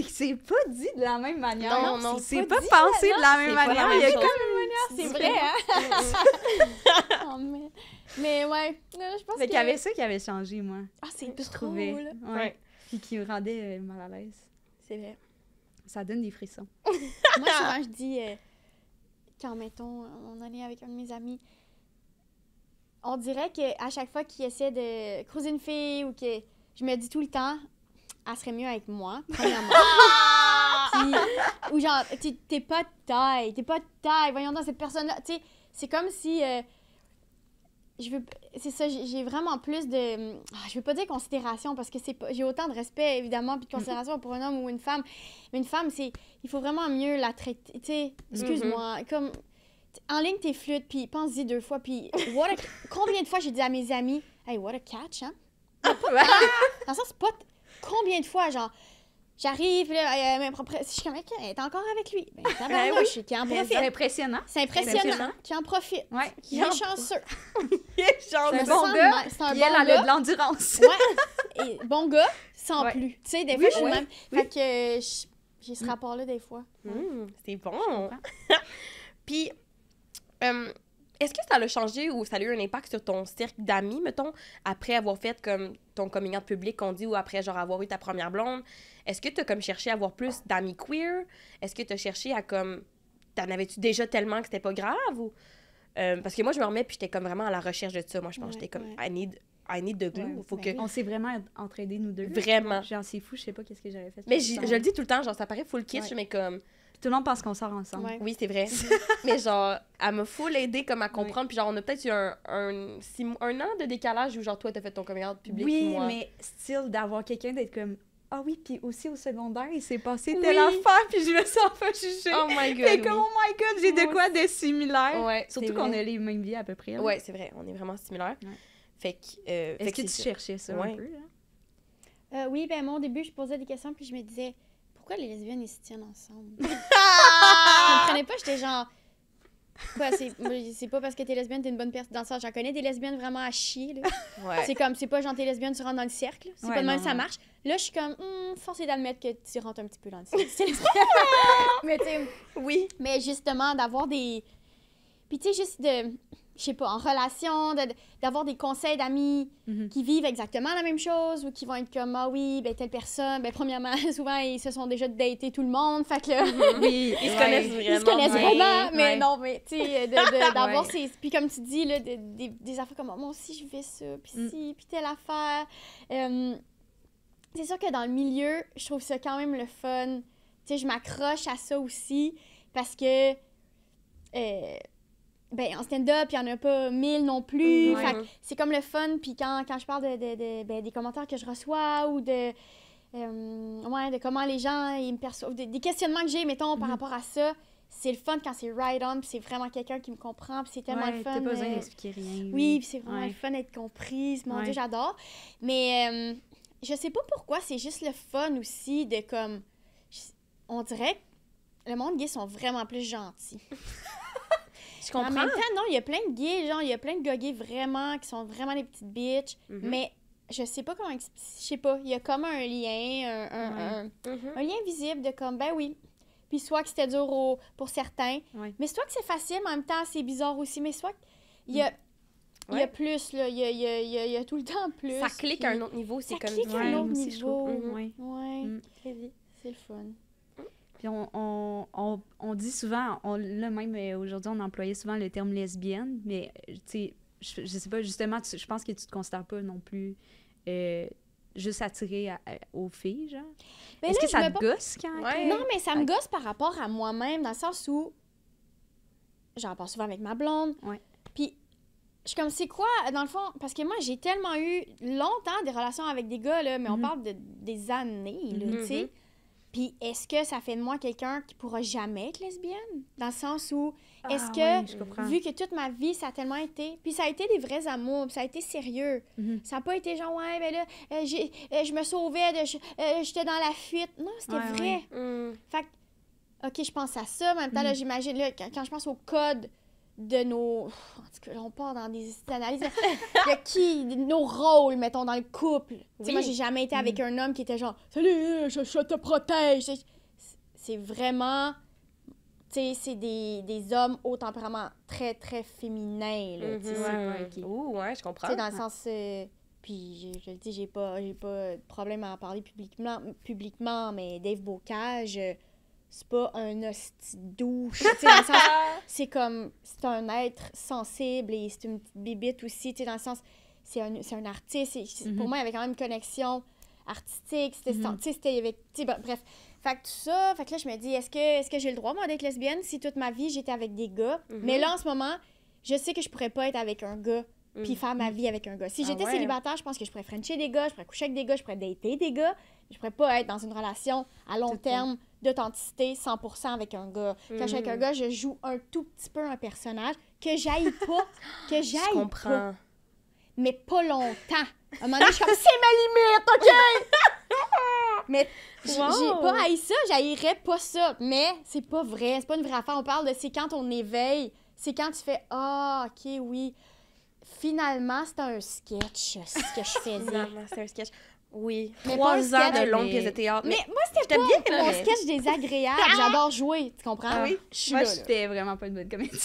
c'est pas dit de la même manière. Non, non, c'est pas pas dit, pensé non, de la c'est même pas la manière. même Il y a chose. comme... C'est vrai, hein? Oh, mais ouais, je pense Fait que... qu'il y avait ça qui avait changé, moi. Ah, c'est Je trouvais. drôle. Ouais. Ouais. Puis qui me rendait mal à l'aise. C'est vrai. Ça donne des frissons. Moi, souvent, je dis, quand, mettons, on allait avec un de mes amis, on dirait qu'à chaque fois qu'il essaie de croiser une fille ou que je me dis tout le temps, elle serait mieux avec moi, premièrement. Puis, ou genre, t'es pas de taille, voyons dans cette personne-là. Tu sais, c'est comme si. C'est ça, j'ai vraiment plus de. Je veux pas dire considération parce que c'est pas. J'ai autant de respect, évidemment, puis de considération pour un homme ou une femme. Mais une femme, c'est. Il faut vraiment mieux la traiter. Tu sais, excuse-moi. Comme. En ligne, t'es flûte, puis pense-y 2 fois, puis. Combien de fois j'ai dit à mes amis, hey, what a catch, hein? Dans le sens, c'est pas. Combien de fois, genre. J'arrive, là, je suis comme, elle est encore avec lui. Ben, tabarnouche, qui en Mais profite. c'est impressionnant. C'est impressionnant, qui en profite. Ouais. Qui est chanceux. Genre, C'est un me bon sens gars. mal. C'est un Puis bon elle a gars. de l'endurance. Ouais. Et bon gars, sans Ouais. plus. Tu sais, des Oui, fois, je suis ouais. même. Fait que j'ai ce rapport-là des fois. C'est bon. Puis, est-ce que ça l'a changé ou ça a eu un impact sur ton cercle d'amis, mettons, après avoir fait comme ton coming out public qu'on dit ou après genre avoir eu ta première blonde? Est-ce que tu as comme cherché à avoir plus d'amis queer? Est-ce que tu as cherché à comme... T'en avais-tu déjà tellement que c'était pas grave ou... parce que moi, je me remets puis j'étais comme vraiment à la recherche de ça. Moi, je pense que Ouais, j'étais comme ouais. I need the glue. Ouais, Faut ben que... On s'est vraiment entraînés, nous deux. Vraiment. Genre, c'est fou, je sais pas qu'est-ce que j'aurais fait. Mais sans- je le dis tout le temps, genre ça paraît full kitsch, Ouais. mais comme... Tout le monde pense qu'on sort ensemble. Ouais. Oui, c'est vrai. Mais genre, elle m'a full aidé comme à comprendre. Puis genre, on a peut-être eu un an de décalage où genre toi, t'as fait ton coming out public. puis Oui, moi. mais style d'avoir quelqu'un d'être comme ah oui, puis aussi au secondaire, il s'est passé Oui. telle affaire, puis je me sens pas jugée. Oh my god, Fait oui. comme, oh my god, j'ai de Moi quoi de similaire. Ouais, Surtout c'est qu'on vrai. a les mêmes vies à peu près. là. Ouais, c'est vrai, on est vraiment similaires. Ouais. Fait que... fait Est-ce que tu c'est ça. cherchais ça Ouais. un peu? Là? Oui, ben moi, au début, je posais des questions, puis je me disais, pourquoi les lesbiennes, ils se tiennent ensemble? Je comprenais pas, j'étais genre... Quoi, c'est pas parce que t'es lesbienne, t'es une bonne personne. Dans le sens, j'en connais des lesbiennes vraiment à chier, là. Ouais. C'est comme, c'est pas genre t'es lesbienne, tu rentres dans le cercle. C'est Ouais, pas de même non, ça non. marche. Là, je suis comme, force est d'admettre que tu rentres un petit peu dans le cercle. Mais tu sais, Oui. mais justement, d'avoir des... Puis tu sais, juste de... Je sais pas, en relation, d'avoir des conseils d'amis Mhm. qui vivent exactement la même chose ou qui vont être comme, ah oui, ben telle personne, ben premièrement, souvent, ils se sont déjà daté tout le monde, fait que là... Oui, Ils se connaissent vraiment. Ils se connaissent bien. vraiment, mais ouais. non, mais tu sais, d'avoir Ouais. ces... Puis comme tu dis, là, des affaires comme, moi aussi, je fais ça, puis ci, puis telle affaire. C'est sûr que dans le milieu, je trouve ça quand même le fun. Tu sais, je m'accroche à ça aussi, parce que, ben, en stand-up, il n'y en a pas 1000 non plus. Ouais. Fait que c'est comme le fun, puis quand je parle ben, des commentaires que je reçois ou de comment les gens ils me perçoivent, des questionnements que j'ai, mettons, par rapport à ça, c'est le fun quand c'est right on, puis c'est vraiment quelqu'un qui me comprend, puis c'est tellement Ouais, le fun. t'as pas besoin d'expliquer rien. Oui, puis c'est vraiment Ouais. le fun d'être comprise. Mon Ouais. Dieu, j'adore. Mais je sais pas pourquoi, c'est juste le fun aussi de comme... On dirait que le monde gay sont vraiment plus gentils. Je En comprends. même temps, non, il y a plein de gays, genre, il y a plein de gars gays vraiment qui sont vraiment des petites bitches, mais je sais pas comment expliquer. Je sais pas, il y a comme un lien, un lien visible de comme, ben oui. Puis soit que c'était dur pour certains, Ouais. mais soit que c'est facile, mais en même temps, c'est bizarre aussi, mais soit qu'il y a... Il y a Ouais. plus, là. Il y a tout le temps plus. Ça clique à un autre niveau, c'est Ça comme... clique à Ouais, un moi autre aussi, je trouve. niveau. Ouais. Ouais. Mm. C'est le fun. Puis on dit souvent, là même aujourd'hui, on employait souvent le terme lesbienne, mais tu sais, je sais pas, justement, je pense que tu te considères pas non plus juste attiré aux filles, genre. Mais Est-ce là, que ça je me te gosse quand... Ouais. Non, mais ça me gosse par rapport à moi-même, dans le sens où j'en parle souvent avec ma blonde. Ouais. Puis, je suis comme, c'est quoi, dans le fond, parce que moi, j'ai tellement eu longtemps des relations avec des gars, là, mais on parle des années, là, tu sais. Puis, est-ce que ça fait de moi quelqu'un qui pourra jamais être lesbienne? Dans le sens où, est-ce que, je comprends. vu que toute ma vie, ça a tellement été... Puis ça a été des vrais amours, puis ça a été sérieux. Ça n'a pas été genre, ouais, ben là, je me sauvais, j'étais dans la fuite. Non, c'était vrai. Fait que, OK, je pense à ça, mais en même temps, là, j'imagine, là, quand je pense au code de nos... En tout cas, là, on part dans des analyses. De nos rôles, mettons, dans le couple. Tu sais, moi, j'ai jamais été avec un homme qui était genre « Salut, je te protège! » C'est vraiment... Tu sais, c'est des hommes au tempérament très, très féminin, là. Tu sais, Ouais, je comprends. tu sais, dans le sens... puis, je le dis, j'ai pas de problème à en parler publiquement, mais Dave Bocage... c'est pas un hostie douche, tu sais, dans le sens, c'est comme, c'est un être sensible et c'est une petite bibite aussi, tu sais, dans le sens, c'est un artiste, pour moi, il y avait quand même une connexion artistique, c'était, tu sais, c'était avec, tu sais, bref, fait que tout ça, fait que là, je me dis, est-ce que j'ai le droit, moi, d'être lesbienne si toute ma vie, j'étais avec des gars, mais là, en ce moment, je sais que je pourrais pas être avec un gars puis faire ma vie avec un gars. Si j'étais célibataire, je pense que je pourrais frencher des gars, je pourrais coucher avec des gars, je pourrais dater des gars, je pourrais pas être dans une relation à long terme d'authenticité 100% avec un gars. Quand je suis avec un gars, je joue un tout petit peu un personnage que j'aille pas, Je comprends. mais pas longtemps. À un moment donné, je suis comme, c'est ma limite, OK? Mais j'ai pas haï ça, j'haïrais pas ça. Mais c'est pas vrai, c'est pas une vraie affaire. On parle de c'est quand on éveille, c'est quand tu fais, ah, OK, oui. Finalement, c'était un sketch, ce que je faisais. Finalement, c'est un sketch. Oui. Mais 3 pas un ans sketch, de longue mais- pièce de théâtre. Mais moi, c'était pas bien, mon mais- sketch désagréable. J'adore jouer, tu comprends? Ah oui. Je suis Moi, là. j'étais vraiment pas une bonne comédienne.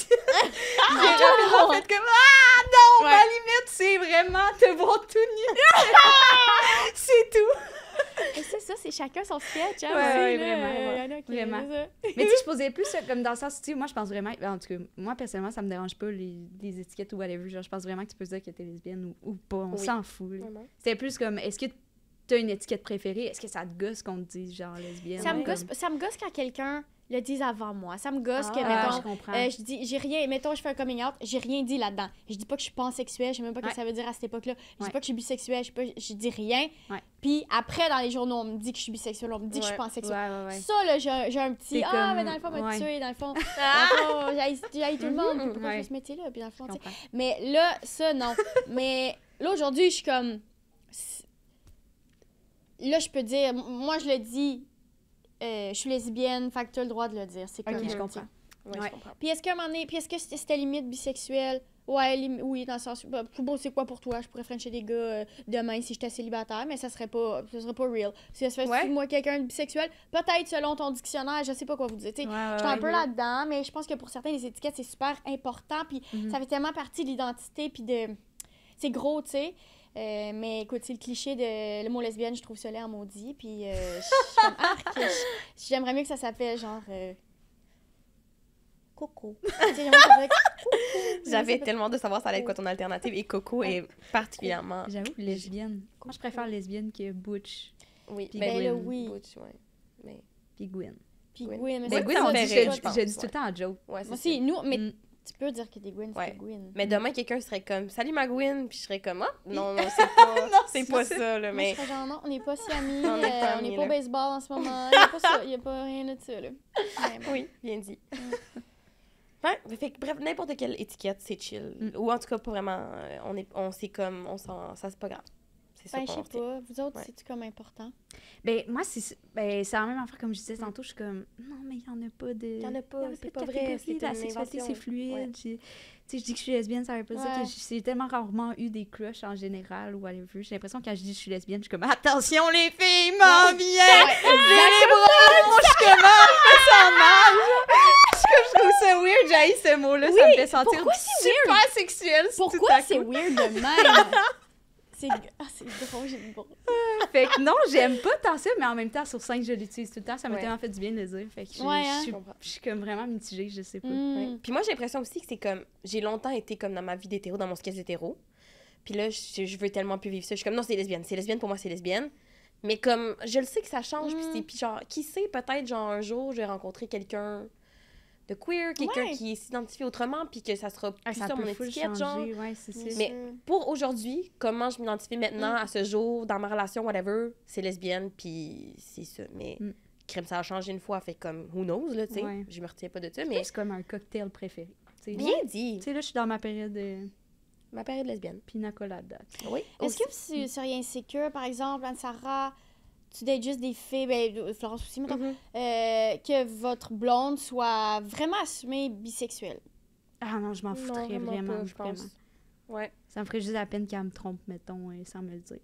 Ah, En fait, comme ah non, ma limite, c'est vraiment te voir tout nu. C'est tout. Et c'est ça, c'est chacun son sketch. Hein, Ouais, aussi, là. vraiment, Y en a qui- vraiment. c'est ça. Mais tu sais, je posais plus ça comme dans le sens, tu sais, moi, je pense vraiment, en tout cas, moi, personnellement, ça me dérange pas les étiquettes ou whatever. Genre, je pense vraiment que tu peux dire que t'es lesbienne ou pas. On s'en fout. là. Vraiment. C'était plus comme, est-ce que t'as une étiquette préférée? Est-ce que ça te gosse qu'on te dise genre lesbienne? Ça me Comme- gosse quand quelqu'un le dise avant moi. Ça me gosse que, Ah, je mettons, comprends. je dis, j'ai rien, mettons, je fais un coming out, j'ai rien dit là-dedans. Je dis pas que je suis pansexuelle, je sais même pas ce que ça veut dire à cette époque-là. Je dis pas que je suis bisexuelle, je dis rien. Ouais. Puis après, dans les journaux, on me dit que je suis bisexuelle, on me dit que je suis pansexuelle. Ouais. Ça, là, j'ai un petit, T'es comme- mais dans le fond, on m'a ouais. tué, dans le fond, j'haïs tout le monde, puis pourquoi je fais ce métier-là, puis dans le fond, Je tu sais. comprends. Mais là, ça, non. Mais là, aujourd'hui, je suis comme... Là, je peux dire, moi, je le dis, je suis lesbienne, fait que tu as le droit de le dire. C'est comme, Ok, je tu sais. comprends. Ouais, Ouais. je comprends. Puis est-ce qu'à un moment donné, puis est-ce que c'était limite bisexuelle? Ouais, oui, dans le sens, bah, bon, c'est quoi pour toi? Je pourrais frencher des gars demain si j'étais célibataire, mais ça serait pas real. Si ça se fait moi quelqu'un de bisexuel, peut-être selon ton dictionnaire, je sais pas quoi vous dire. Tu sais, je suis un peu là-dedans, mais je pense que pour certains, les étiquettes, c'est super important, puis ça fait tellement partie de l'identité, puis de... C'est gros, tu sais. Mais écoute, c'est le cliché de le mot lesbienne, je trouve ça laid en maudit, puis je suis comme j'aimerais mieux que ça s'appelle genre Coco. Tu sais, j'aimerais que ça s'appelle Coucou. J'avais tellement de savoir ça allait être quoi ton alternative et Coco est particulièrement. J'avoue, lesbienne. Moi, je préfère lesbienne que Butch Oui, Puis ben là, Gwen. oui. Butch, ouais. Mais puis Gwen. Puis Gwen. Gwen, mais Ben, ça, Gwen, ça, ça me on fait dit rire, pas, je tu pense. Je dis tout le temps en joke. ouais, c'est Moi ça. aussi, nous, mais Mm. tu peux dire que t'es Gwen, Ouais. c'est Gwen. Mais demain, quelqu'un serait comme Salut ma Gwen, puis je serais comme Ah, non, c'est pas, c'est pas ça, là. Moi, Mais je serais genre, non, on n'est pas si amis, On n'est pas on n'est amis, pas au là. baseball en ce moment, il n'y a pas ça, il n'y a pas rien de ça, là. Mais bon. oui, bien dit. Ouais, fait que, bref, n'importe quelle étiquette, c'est chill. Ou en tout cas, pas vraiment. On sait comme, on s'en. Ça, c'est pas grave. C'est ça Ben, je qu'on sais pas, vous autres, Ouais. c'est-tu comme important? Ben, moi, c'est la même affaire comme je disais tantôt. Je suis comme, non, mais il n'y en a pas de. Il y en a pas, c'est de pas vrai, catégorie, c'est la une sexualité, invention. c'est fluide. Ouais. Tu sais, je dis que je suis lesbienne, ça veut pas dire Ouais. que j'ai tellement rarement eu des crushs en général ou whatever. J'ai l'impression que quand je dis que je suis lesbienne, je suis comme, attention les filles, m'en viens! J'ai les bras, je suis comme, ah, je me sens mal! Je trouve ça weird, j'haïs ce mot-là, ça me fait sentir pourquoi c'est super sexuel. tout Pourquoi à c'est coup. weird de même? C'est drôle, j'ai le bon. Fait que non, j'aime pas tant ça, mais en même temps, sur 5, je l'utilise tout le temps. Ça m'a Ouais. tellement fait du bien de le dire. Fait que je suis comme vraiment mitigée, je sais pas. Ouais. Puis moi, j'ai l'impression aussi que c'est comme... J'ai longtemps été comme dans ma vie d'hétéro, dans mon sketch d'hétéro. Puis là, je veux tellement plus vivre ça. Je suis comme, non, c'est lesbienne. C'est lesbienne, pour moi, c'est lesbienne. Mais comme, je le sais que ça change. Puis genre, qui sait, peut-être, genre, un jour, je vais rencontrer quelqu'un de queer, quelqu'un qui s'identifie autrement, puis que ça sera plus sur mon étiquette, genre. Ouais, c'est ça. Mais pour aujourd'hui, comment je m'identifie maintenant, à ce jour, dans ma relation, whatever, c'est lesbienne, puis c'est ça. Mais crème, ça a changé une fois, fait comme, who knows, là, tu sais. Ouais. Je me retiens pas de ça, mais... C'est comme un cocktail préféré. T'sais. Bien dit! Tu sais, là, je suis dans ma période Ma période lesbienne. pina colada. Oui. Est-ce que vous seriez insécure, par exemple, Anne-Sara, tu dates juste des filles, ben, Florence aussi, mettons, que votre blonde soit vraiment assumée bisexuelle? Ah non, je m'en foutrais vraiment, pas, je pense. Ouais. Ça me ferait juste la peine qu'elle me trompe, mettons, sans me le dire.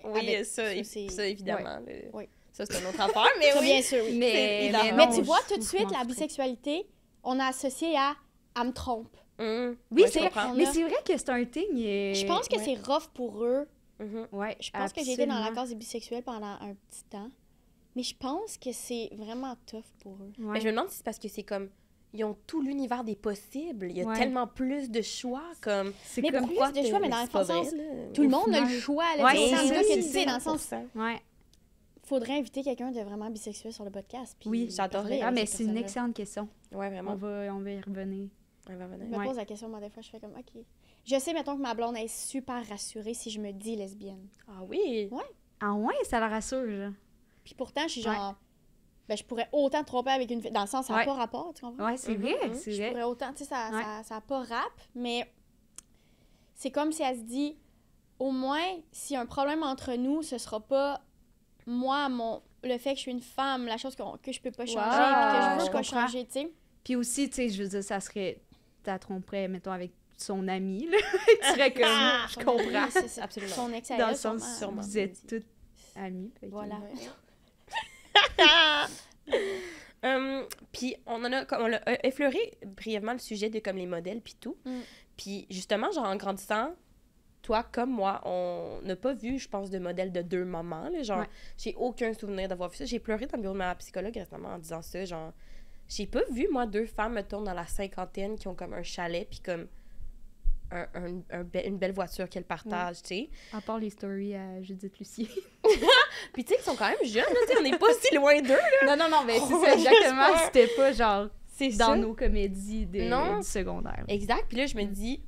Oui, ça, évidemment. Ouais. Ça, c'est une autre affaire, mais oui. Bien sûr, oui. Mais Mais non, tu vois, je tout de m'en suite, la ferais. bisexualité, on a associé à « elle me trompe Oui, Ouais, c'est je comprends. mais c'est vrai que c'est un thing. ». Je pense que c'est rough pour eux. Ouais, Je pense que j'ai été dans la case des bisexuels pendant un petit temps. Mais je pense que c'est vraiment tough pour eux. Ouais. Mais je me demande si c'est parce que c'est comme... Ils ont tout l'univers des possibles. Il y a Ouais. tellement plus de choix, comme... C'est Mais comme plus quoi de choix, mais dans le c'est pas sens, vrai, là. tout le Au monde a le final. choix. Là, Ouais, tu sais, c'est sans ça, doute que c'est tu sais, dans le sens, 100%. Ouais. faudrait inviter quelqu'un de vraiment bisexuel sur le podcast. Puis Oui, j'adorerais. parler Ah, avec mais cette c'est une personne-là. excellente question. Ouais, vraiment. On va y revenir. Ouais, vraiment. Je me Ouais. pose la question, moi, des fois, je fais comme, OK. Je sais, mettons, que ma blonde est super rassurée si je me dis lesbienne. Ah oui! Ah ouais, ça la rassure, là. Puis pourtant, je suis genre, ben, je pourrais autant te tromper avec une fille. Dans le sens, ça n'a Ouais. pas rapport, tu comprends? Ouais, c'est vrai, c'est Je vrai. pourrais autant, tu sais, ça Ouais. ça a pas rap, mais c'est comme si elle se dit, au moins, s'il y a un problème entre nous, ce sera pas moi, le fait que je suis une femme, la chose que je peux pas changer, puis que je veux je pas comprends. changer, tu sais. Puis aussi, tu sais, je veux dire, ça serait... T'as tromperais, mettons, avec son ami, là. Tu serais comme... je Son comprends. ami, c'est ça. Absolument. Son ex à Dans elle, le sens, sûrement. vous êtes toutes amies. fait que- Voilà. Puis on l'a effleuré brièvement le sujet de comme les modèles puis tout. Puis justement, genre en grandissant, toi comme moi, on n'a pas vu, je pense, de modèle de deux mamans. Là, genre, j'ai aucun souvenir d'avoir vu ça. J'ai pleuré dans le bureau de ma psychologue récemment en disant ça. Genre, j'ai pas vu, moi, deux femmes, mettons, dans la cinquantaine qui ont comme un chalet puis comme une belle voiture qu'elles partagent, tu sais. À part les stories à Judith Lucier. Puis tu sais, ils sont quand même jeunes, là, tu sais, on n'est pas si loin d'eux, là. Non, mais c'est Oh, ça, exactement. j'espère. C'était pas, genre, C'est dans ça. nos comédies Non. du secondaire. Exact. Puis là, je me dis...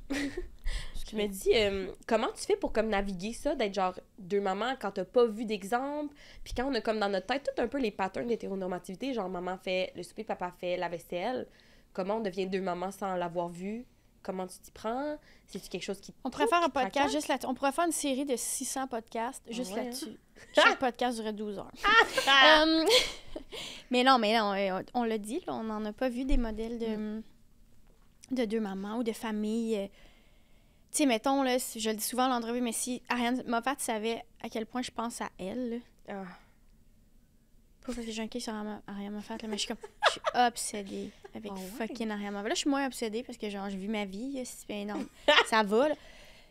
comment tu fais pour comme naviguer ça, d'être genre deux mamans quand t'as pas vu d'exemple, puis quand on a comme dans notre tête tout un peu les patterns d'hétéronormativité, genre maman fait le souper, papa fait la vaisselle, comment on devient deux mamans sans l'avoir vu, comment tu t'y prends, c'est-tu quelque chose qui... On pourrait faire un qui te podcast tracasse? juste là-dessus. On pourrait faire une série de 600 podcasts juste ouais, là-dessus. Chaque podcast durait 12 heures. Mais non, on l'a dit, là, on n'en a pas vu des modèles de deux mamans ou de famille. Tu sais, mettons, là, je le dis souvent à l'entrevue, mais si Ariane Moffat savait à quel point je pense à elle, là, Ah. pas parce que j'ai un kick sur Ariane Moffat, là, mais je suis obsédée avec fucking Ariane Moffat. Là, je suis moins obsédée parce que, genre, j'ai vu ma vie, c'est énorme. Ça va, là.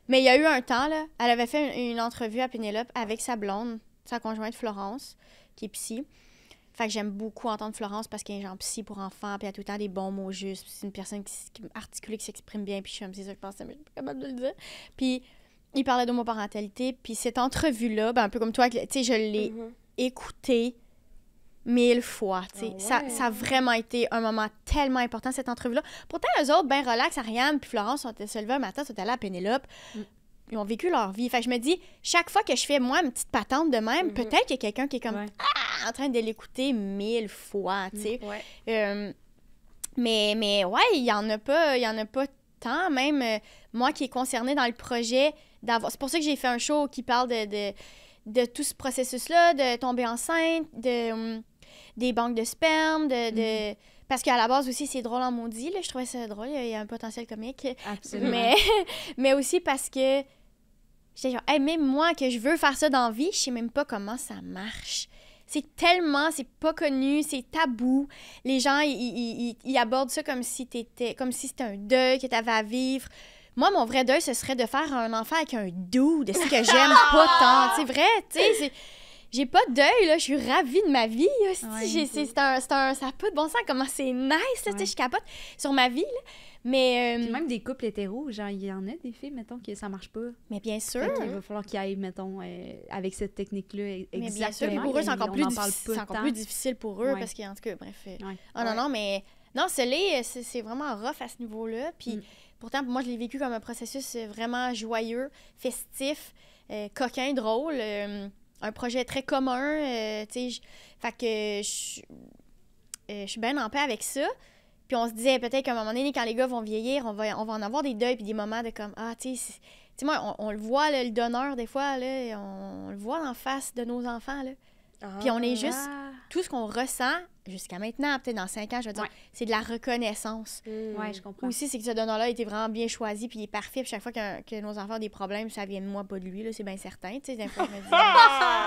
Mais il y a eu un temps, là, elle avait fait une entrevue à Pénélope avec sa blonde, sa conjointe Florence, qui est psy. Fait que j'aime beaucoup entendre Florence parce qu'elle est genre psy pour enfants, puis elle a tout le temps des bons mots justes. C'est une personne qui articule, qui s'exprime bien, puis je suis comme, c'est ça que je pensais, mais je suis pas capable de le dire. Puis il parlait d'homoparentalité, puis cette entrevue-là, ben, un peu comme toi, tu sais, je l'ai écoutée 1000 fois, tu sais. Ça a vraiment été un moment tellement important, cette entrevue-là. Pourtant, eux autres, ben relax, Ariane puis Florence sont se lever un matin, sont allés à Pénélope. Ils ont vécu leur vie. Fait que je me dis, chaque fois que je fais, moi, une petite patente de même, peut-être qu'il y a quelqu'un qui est comme en train de l'écouter 1000 fois, tu sais. Mais ouais, il y en a pas tant, même moi qui est concernée dans le projet d'avoir... C'est pour ça que j'ai fait un show qui parle de tout ce processus-là, de tomber enceinte, des banques de sperme, parce qu'à la base aussi, c'est drôle en maudit, là, je trouvais ça drôle, il y a un potentiel comique. Absolument. Mais aussi parce que j'étais genre, hey, même moi, que je veux faire ça dans la vie, je sais même pas comment ça marche. C'est pas connu, c'est tabou. Les gens, ils abordent ça comme si c'était un deuil que t'avais à vivre. moi, mon vrai deuil, ce serait de faire un enfant avec un doux, de ce que j'aime pas tant. C'est vrai, tu sais, j'ai pas de deuil, là, je suis ravie de ma vie. Ça n'a pas de bon sens, comment c'est nice, là, tu sais, je capote sur ma vie, là. Mais... Puis même des couples hétéros, genre, il y en a des filles, mettons, que ça marche pas. Mais bien sûr. Il va falloir qu'ils aillent, mettons, avec cette technique-là, exactement. Mais bien sûr, puis pour eux, c'est encore plus difficile pour eux, parce qu'en tout cas, bref. Non, mais... Non, c'est vraiment rough à ce niveau-là, puis pourtant, moi, je l'ai vécu comme un processus vraiment joyeux, festif, coquin, drôle, un projet très commun, tu sais, fait que je suis bien en paix avec ça. Puis on se disait peut-être qu'à un moment donné, quand les gars vont vieillir, on va en avoir des deuils puis des moments de comme, tu sais, moi, on le voit, là, le donneur, des fois, là, on le voit en face de nos enfants, là. Puis on est juste, tout ce qu'on ressent, jusqu'à maintenant, peut-être dans 5 ans, je veux dire, c'est de la reconnaissance. Ouais, je comprends. Aussi, c'est que ce donneur-là a été vraiment bien choisi, puis il est parfait. Puis chaque fois que nos enfants ont des problèmes, ça vient de moi, pas de lui, là, c'est bien certain. Tu sais, des fois, je me dis...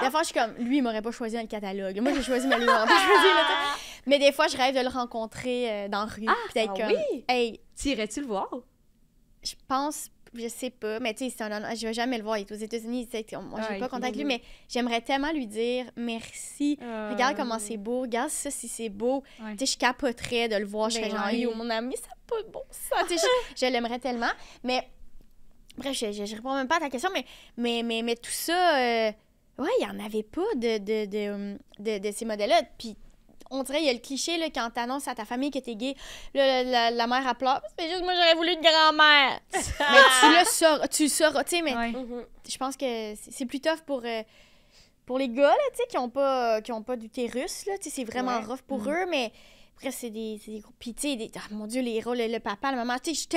des fois, je suis comme, lui, il m'aurait pas choisi dans le catalogue. Moi, j'ai choisi, mais lui, il m'aurait pas choisi. Là, mais des fois, je rêve de le rencontrer dans la rue. Puis d'être comme, hey... T'irais-tu le voir? Je pense... Je sais pas, mais tu sais, je vais jamais le voir. Il est aux États-Unis, moi, j'ai pas contact avec lui, mais j'aimerais tellement lui dire merci. Regarde comment c'est beau, regarde ça si c'est beau. Tu sais, je capoterais de le voir. Je serais genre, yo, mon ami, ça n'a pas de bon sens. Tu sais, je l'aimerais tellement. Mais, bref, je réponds même pas à ta question, mais tout ça, ouais, il y en avait pas de ces modèles-là. Puis, on dirait, il y a le cliché, là, quand t'annonces à ta famille que t'es gay, là, la mère, elle pleure. C'est juste, moi, j'aurais voulu une grand-mère. Mais tu le sauras, tu sais, mais je pense que c'est plus tough pour les gars, là, tu sais, qui ont pas d'utérus, là, tu sais, c'est vraiment rough pour eux, mais après, c'est des gros... Puis, tu sais, mon Dieu, les rôles, le papa, la maman, tu sais,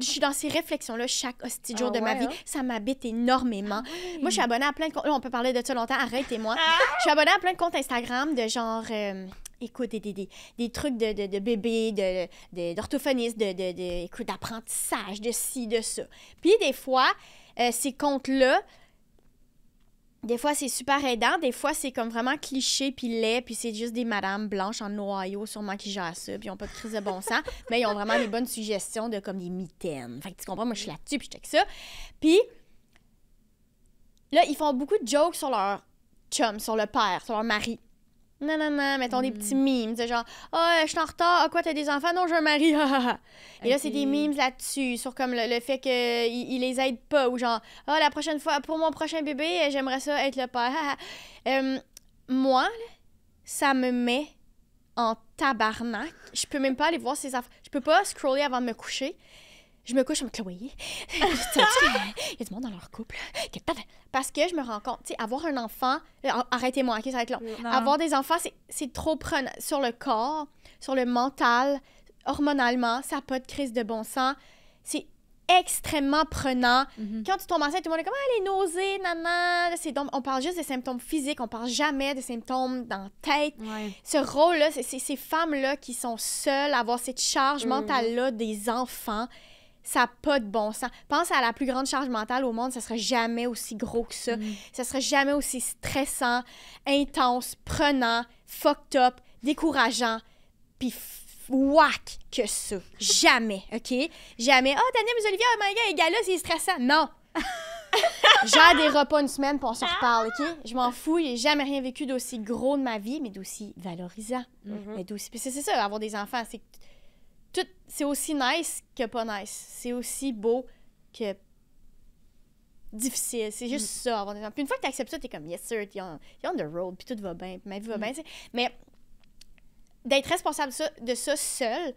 je suis dans ces réflexions-là chaque hostie jour de ma vie. Ça m'habite énormément. Moi, je suis abonnée à plein de comptes... Là, on peut parler de ça longtemps. Arrêtez-moi. Je suis abonnée à plein de comptes Instagram de genre... écoute, des trucs de bébés, d'orthophonistes, écoute, d'apprentissage, de ci, de ça. Puis, des fois, ces comptes-là... Des fois, c'est super aidant. Des fois, c'est comme vraiment cliché puis laid. Puis c'est juste des madames blanches en Ohio, sûrement, qui gèrent ça. Puis ils n'ont pas de crise de bon sens. Mais ils ont vraiment des bonnes suggestions de comme des mitaines. Fait que tu comprends, moi, je suis là-dessus puis je check ça. Puis là, ils font beaucoup de jokes sur leur chum, sur le père, sur leur mari. Non, mettons des petits memes. C'est genre, je suis en retard. Ah, quoi, t'as des enfants? Non, j'ai un mari. Et là, c'est des memes là-dessus, sur comme le fait qu'il les aide pas. Ou genre, la prochaine fois, pour mon prochain bébé, j'aimerais ça être le père. Moi, là, ça me met en tabarnak. Je peux même pas aller voir ces affaires. Je peux pas scroller avant de me coucher. Je me couche, je me Chloé. Il y a du monde dans leur couple. Parce que je me rends compte, tu sais, avoir un enfant... Arrêtez-moi, OK, ça va être long. Non. Avoir des enfants, c'est trop prenant sur le corps, sur le mental, hormonalement, ça n'a pas de crise de bon sens. C'est extrêmement prenant. Quand tu tombes enceinte, tout le monde est comme « les nausées, nanan. » On parle juste des symptômes physiques, on parle jamais des symptômes dans la tête. Ouais. Ce rôle-là, c'est ces femmes-là qui sont seules à avoir cette charge mentale-là des enfants. Ça n'a pas de bon sens. Pense à la plus grande charge mentale au monde, ça serait jamais aussi gros que ça. Ça serait jamais aussi stressant, intense, prenant, fucked up, décourageant, puis whack que ça. Jamais, OK? Jamais. « Tania, mais Olivia, oh my God, les gars-là, c'est stressant. » Non! J'ai des repas une semaine, puis on se reparle, OK? Je m'en fous, j'ai jamais rien vécu d'aussi gros de ma vie, mais d'aussi valorisant. Mais d'aussi... Puis c'est ça, avoir des enfants, c'est aussi nice que pas nice. C'est aussi beau que difficile. C'est juste ça, avoir des enfants. Puis une fois que tu acceptes ça, t'es comme, yes sir, t'es on the road, puis tout va bien, puis ma vie va bien. Mais d'être responsable de ça seul,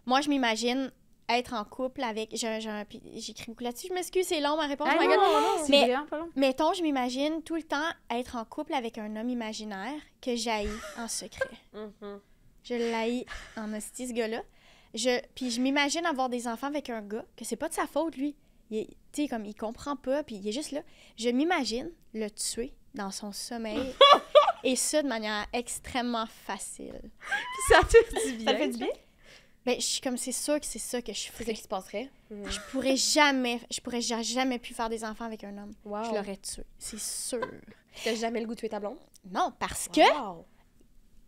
moi, je m'imagine être en couple avec... J'écris beaucoup là-dessus. Je m'excuse, c'est long ma réponse. Non, mais vraiment pas long. Mettons, je m'imagine tout le temps être en couple avec un homme imaginaire que j'haïs en secret. Je l'haïs en hostie, ce gars-là. Puis je m'imagine avoir des enfants avec un gars que c'est pas de sa faute, lui. Tu sais, comme il comprend pas, puis il est juste là. Je m'imagine le tuer dans son sommeil. Et ça de manière extrêmement facile. Puis ça te dit bien. Ça fait du bien? Ben, je suis comme, c'est sûr que c'est ça que je ferais. C'est ce qui se passerait. Je pourrais jamais pu faire des enfants avec un homme. Wow. Je l'aurais tué, c'est sûr. T'as jamais le goût de tuer ta blonde? Non, parce que...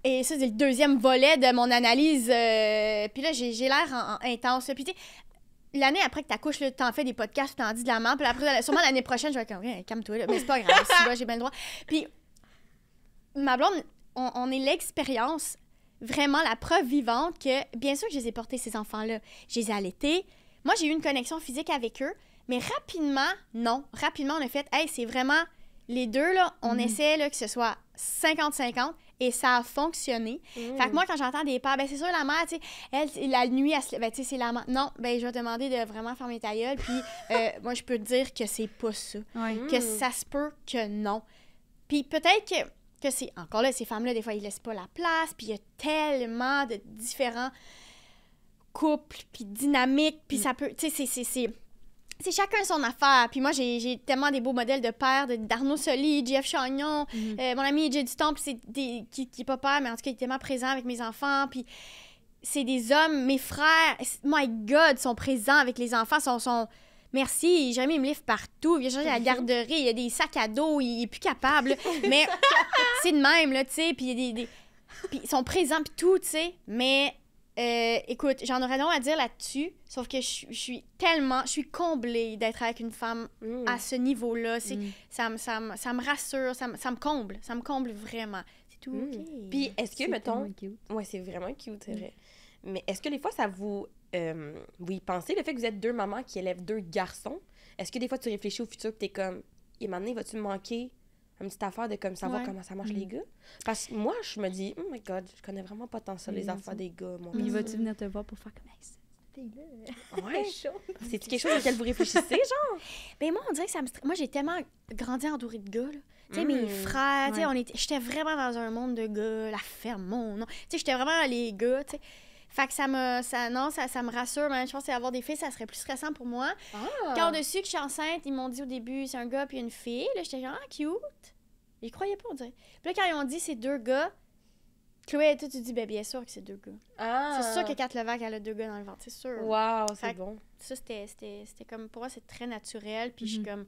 Et ça, c'est le deuxième volet de mon analyse. Puis là, j'ai l'air intense. Puis tu sais, l'année après que t'accouches, là, t'en fais des podcasts, t'en dis de la merde, puis après, sûrement l'année prochaine, je vais être comme, hey, calme-toi, là. Mais c'est pas grave, si là, j'ai bien le droit. Puis, ma blonde, on est l'expérience, vraiment la preuve vivante que, bien sûr que je les ai portés, ces enfants-là. Je les ai allaités. Moi, j'ai eu une connexion physique avec eux, mais rapidement, on a fait, hey, c'est vraiment les deux, là, on essaie là, que ce soit 50-50. Et ça a fonctionné. Fait que moi, quand j'entends des pères, ben c'est sûr, la mère, tu sais, elle, la nuit, elle se... Ben, tu sais, c'est la mère. Non, ben je vais te demander de vraiment fermer ta gueule. Puis, moi, je peux te dire que c'est pas ça. Que ça se peut que non. Puis peut-être que c'est... Encore là, ces femmes-là, des fois, ils laissent pas la place. Puis il y a tellement de différents couples, puis dynamiques. Puis ça peut... Tu sais, c'est chacun son affaire. Puis moi, j'ai tellement des beaux modèles de pères, d'Arnaud Soli, Jeff Chagnon, mon ami Jay Dutombe, qui est pas père, mais en tout cas, il est tellement présent avec mes enfants. Puis c'est des hommes, mes frères, my God, sont présents avec les enfants, sont merci, Jérémy, il me livre partout, il vient changer à la garderie, il y a des sacs à dos, il est plus capable. Là. Mais c'est de même, là, tu sais, puis puis ils sont présents, puis tout, tu sais, mais... écoute, j'en aurais long à dire là-dessus, sauf que je suis comblée d'être avec une femme à ce niveau-là. Ça me rassure, ça me comble vraiment. C'est tout OK. Puis est-ce que, mettons... Ouais, c'est vraiment cute, c'est vrai. Mais est-ce que des fois, ça vous y pensez, le fait que vous êtes deux mamans qui élèvent deux garçons? Est-ce que des fois, tu réfléchis au futur et t'es comme, et maintenant, vas-tu me manquer une petite affaire de comme savoir comment ça marche les gars? Parce que moi, je me dis, oh my God, je connais vraiment pas tant ça, les affaires des gars. Mais vas-tu venir te voir pour faire comme ça? Ouais. C'est-tu quelque chose auquel vous réfléchissez, genre? Ben moi, on dirait que ça me... Moi, j'ai tellement grandi entourée de gars, là. Tu sais, mes frères, tu sais, j'étais vraiment dans un monde de gars, la ferme, tu sais, j'étais vraiment les gars, tu sais. Fait que ça me rassure, mais je pense qu'avoir des filles, ça serait plus stressant pour moi. Quand au-dessus que je suis enceinte, ils m'ont dit au début, c'est un gars puis une fille. Là, j'étais genre, cute. Ils croyaient pas, on dirait. Puis là, quand ils ont dit, c'est deux gars, Chloé, tu dis, ben bien sûr que c'est deux gars. C'est sûr que Kat Levac, elle a deux gars dans le ventre, c'est sûr. Wow, c'est bon. Ça, c'était comme, pour moi, c'est très naturel, puis je suis comme...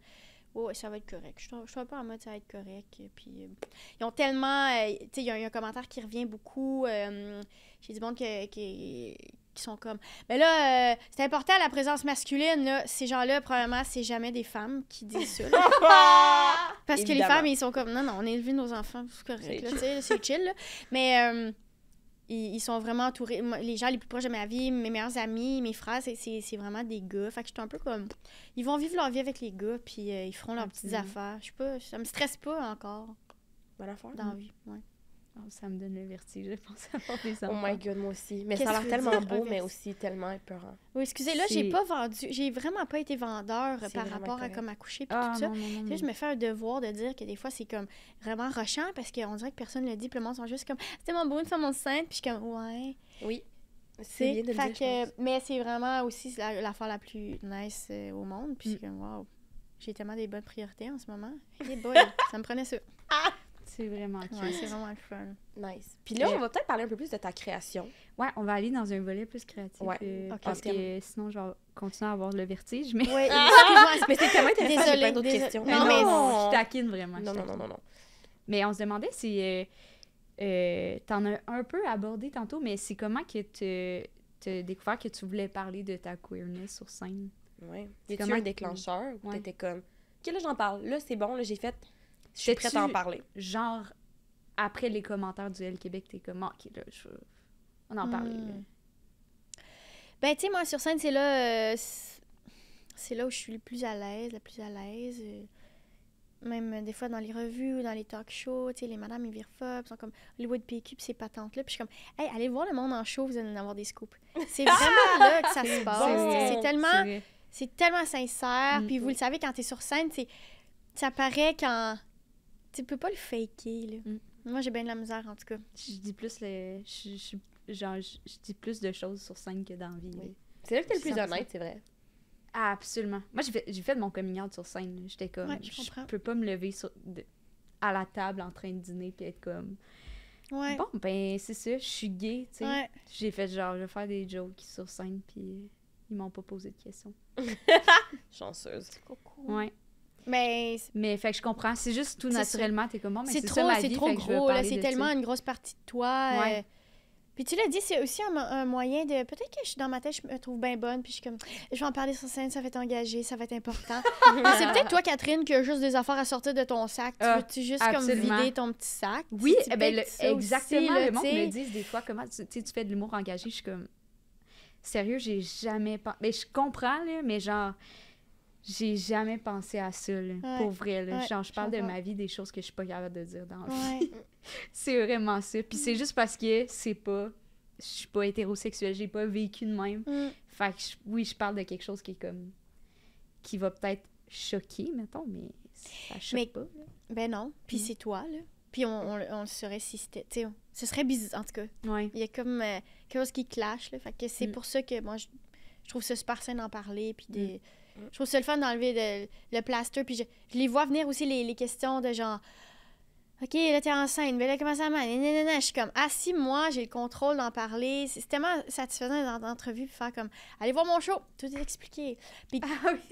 Oh, ça va être correct. Je suis un peu en mode ça va être correct. Puis, ils ont tellement... tu sais, il y a un commentaire qui revient beaucoup. J'ai du monde qui sont comme... Mais là, c'est important, la présence masculine. Là. Ces gens-là, probablement, c'est jamais des femmes qui disent ça. Parce que les femmes, ils sont comme... Non, on a élevé nos enfants, c'est correct. Là, c'est chill. Là. Mais... ils sont vraiment entourés. Les gens les plus proches de ma vie, mes meilleurs amis, mes frères, c'est vraiment des gars. Fait que je suis un peu comme... Ils vont vivre leur vie avec les gars, puis ils feront leurs petites affaires. Je sais pas, ça me stresse pas encore. Bonne affaire. Dans la vie, ouais. Oh, ça me donne le vertige, je pense, à avoir des enfants. Oh my God, moi aussi. Mais ça a l'air tellement beau, mais aussi tellement épeurant. Oui, excusez, là, j'ai vraiment pas été vendeur par rapport à comme accoucher puis tout ça. Tu sais, je me fais un devoir de dire que des fois, c'est comme vraiment rushant parce qu'on dirait que personne ne le dit, puis le monde sont juste comme « C'est tellement beau une femme enceinte », puis je suis comme « Ouais ». Oui, c'est bien de le dire, je pense. Mais c'est vraiment aussi l'affaire la plus nice au monde, puis c'est comme « Wow, j'ai tellement des bonnes priorités en ce moment. Hey boy, ça me prenait ça. » C'est vraiment cool. Ouais, c'est vraiment le fun. Nice. Puis là, on va peut-être parler un peu plus de ta création. Ouais, on va aller dans un volet plus créatif. Ouais. Parce que sinon, je vais continuer à avoir le vertige. Mais... Oui, excuse-moi. Mais c'est tellement intéressant, j'ai plein d'autres questions. Non, mais je taquine vraiment. Non. Mais on se demandait si... t'en as un peu abordé tantôt, mais c'est comment que tu as découvert que tu voulais parler de ta queerness sur scène? Oui. Y a-tu un déclencheur où t'étais comme... OK, là, j'en parle. Là, c'est bon. Là, j'ai fait... Je suis prête à en parler. Genre, après les commentaires du L Québec, t'es comme, OK, là, on en parlait. Ben, tu sais, moi, sur scène, c'est là où je suis la plus à l'aise. Même des fois dans les revues ou dans les talk shows, tu sais, les madames, ils virent fuck, sont comme Hollywood PQ, puis ces patentes-là. Puis je suis comme, hey, allez voir le monde en show, vous allez en avoir des scoops. C'est vraiment là que ça se passe. C'est tellement sincère. Puis vous le savez, quand t'es sur scène, ça paraît quand... Tu peux pas le faker, là. Moi, j'ai bien de la misère, en tout cas. Je dis plus je dis plus de choses sur scène que dans la vie. Oui. C'est là que t'es le plus honnête, c'est vrai. Ah, absolument. Moi, j'ai fait mon coming out sur scène. J'étais comme, je peux pas me lever à la table en train de dîner puis être comme... Ouais. Bon, ben, c'est ça, je suis gay, tu sais. Ouais. J'ai fait genre, je vais faire des jokes sur scène puis ils m'ont pas posé de questions. Chanceuse. Ouais. Mais fait que je comprends. C'est juste tout naturellement, t'es comme, bon, mais c'est trop, ça ma vie, c'est trop fait que je veux gros, là. parler C'est de tellement ça. une grosse partie de toi. Ouais. Puis tu l'as dit, c'est aussi un moyen de... Peut-être que dans ma tête, je me trouve bien bonne, puis je suis comme, je vais en parler sur scène, ça va être engagé, ça va être important. Mais c'est peut-être toi, Catherine, qui a juste des affaires à sortir de ton sac. Tu veux-tu juste absolument. comme vider ton petit sac? Oui, C'est ben, peut-être ça exactement. aussi, là, le monde tu sais. me dit des fois, comment tu fais de l'humour engagé. Je suis comme, sérieux, j'ai jamais pensé. Mais je comprends, là, mais genre, j'ai jamais pensé à ça, là, pour vrai. Là. Ouais, genre, je parle de comprends. ma vie, des choses que je suis pas capable de dire dans la Ouais. vie. C'est vraiment ça. Puis c'est juste parce que c'est pas... Je suis pas hétérosexuelle, j'ai pas vécu de même. Fait que, oui, je parle de quelque chose qui est comme... qui va peut-être choquer, mettons, mais ça choque Mais- pas. Là. Ben non, puis c'est toi, là. Puis on le saurait si c'était... Tu sais, ce serait bizarre, en tout cas. Ouais. Il y a comme quelque chose qui clash, là. Fait que c'est pour ça que moi, je trouve ça super sain d'en parler, puis je trouve ça le fun d'enlever le plaster, puis je les vois venir aussi, les questions de genre... OK, là, t'es enceinte, mais là, comment ça marche? Je suis comme, si moi, j'ai le contrôle d'en parler. C'est tellement satisfaisant dans l'entrevue, puis faire comme, allez voir mon show, tout est expliqué. Puis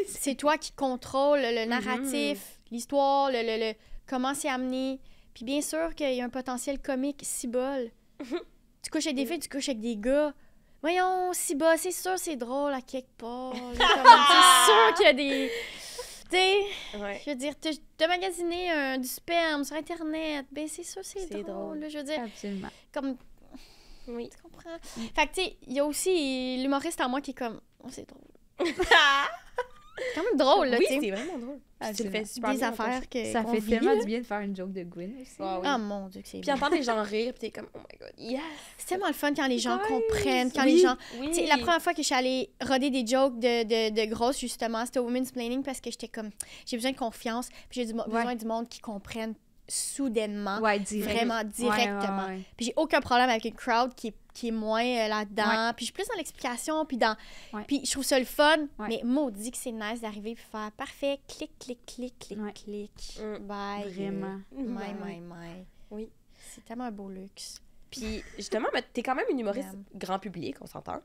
c'est toi qui contrôle le narratif, l'histoire, le comment c'est amené. Puis bien sûr qu'il y a un potentiel comique si bol. Tu couches avec des filles, tu couches avec des gars. Voyons, si bas, c'est sûr, c'est drôle à quelque part. là, c'est sûr qu'il y a des... Ouais. Je veux dire, de magasiner du sperme sur Internet, ben c'est ça, c'est drôle. Là, je veux dire, Absolument. comme... Oui. Tu comprends? Fait que, tu sais, il y a aussi l'humoriste en moi qui est comme, c'est drôle. C'est quand même drôle, là, Oui, tu sais. c'est vraiment drôle. Tu le Absolument. fais super Des bien, affaires que Ça qu'on fait vit, tellement là. du bien de faire une joke de Gwyn aussi. Ah oui. Ah, mon Dieu, que c'est Puis bien. entendre les gens rire, puis t'es comme, oh my god, yes! C'est tellement le fun quand les gens Nice. comprennent, quand Oui, les gens... oui. Tu sais, la première fois que je suis allée roder des jokes de grosses, justement, c'était au Women's Planning parce que j'étais comme, j'ai besoin de confiance, puis j'ai besoin du monde qui comprenne soudainement, Ouais, direct. vraiment directement. Ouais. Puis j'ai aucun problème avec une crowd qui est moins là-dedans. Puis je suis plus dans l'explication, puis dans... Ouais. Puis je trouve ça le fun, Ouais. mais maudit que c'est nice d'arriver et faire parfait, clic, clic, clic, clic, Ouais. clic. Mm. Bye. Vraiment. My. Oui. C'est tellement un beau luxe. Puis justement, ben, t'es quand même une humoriste Damn. grand public, on s'entend.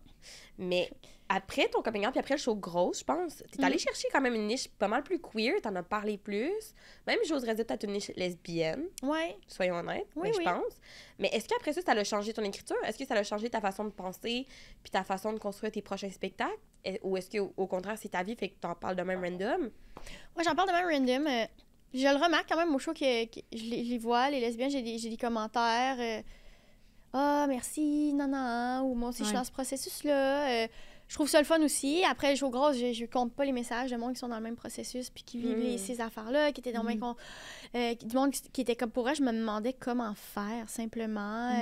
Mais après ton coming out, puis après le show Grosse, je pense, t'es allée chercher quand même une niche pas mal plus queer, t'en as parlé plus. Même, j'oserais dire, peut-être une niche lesbienne, Ouais. soyons honnêtes, Oui, mais oui. je pense. Mais est-ce qu'après ça l'a changé ton écriture? Est-ce que ça a changé ta façon de penser, puis ta façon de construire tes prochains spectacles? Ou est-ce qu'au contraire, c'est ta vie, fait que t'en parles de même random? Moi, j'en parle de même random. Je le remarque quand même au show que je les vois, les lesbiennes, j'ai des commentaires. Merci, non, ou moi aussi, je suis dans ce processus-là. Je trouve ça le fun aussi. Après, le show Grosse, je compte pas les messages de monde qui sont dans le même processus puis qui vivent ces affaires-là, qui étaient dans le même... du monde qui était comme pour eux, je me demandais comment faire, simplement.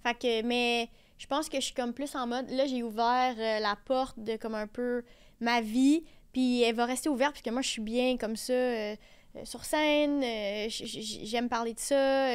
Fait que, mais je pense que je suis comme plus en mode... Là, j'ai ouvert la porte de comme un peu ma vie, puis elle va rester ouverte, puisque moi, je suis bien comme ça sur scène. J'aime parler de ça.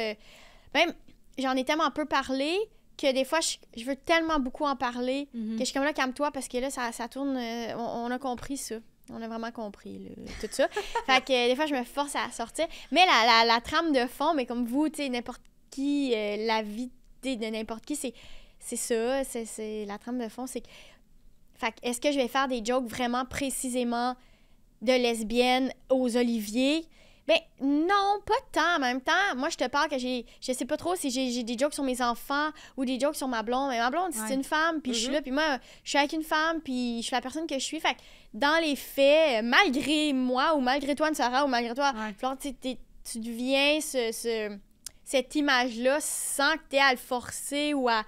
Même, j'en ai tellement peu parlé que des fois, je veux tellement beaucoup en parler que je suis comme là, calme-toi, parce que là, ça tourne... on a compris ça. On a vraiment compris, là, tout ça. Fait que des fois, je me force à sortir. Mais la trame de fond, mais comme vous, tu sais, n'importe qui, la vie de n'importe qui, c'est ça. C'est la trame de fond, c'est que... Fait que est-ce que je vais faire des jokes vraiment précisément de lesbiennes aux Oliviers? Ben non, pas tant. En même temps, moi, je te parle que je sais pas trop si j'ai des jokes sur mes enfants ou des jokes sur ma blonde. Mais ma blonde, c'est une femme, puis je suis là, puis moi, je suis avec une femme, puis je suis la personne que je suis. Fait que dans les faits, malgré moi ou malgré toi, Sarah, ou malgré toi, Flore, tu deviens cette image-là sans que tu aies à le forcer ou à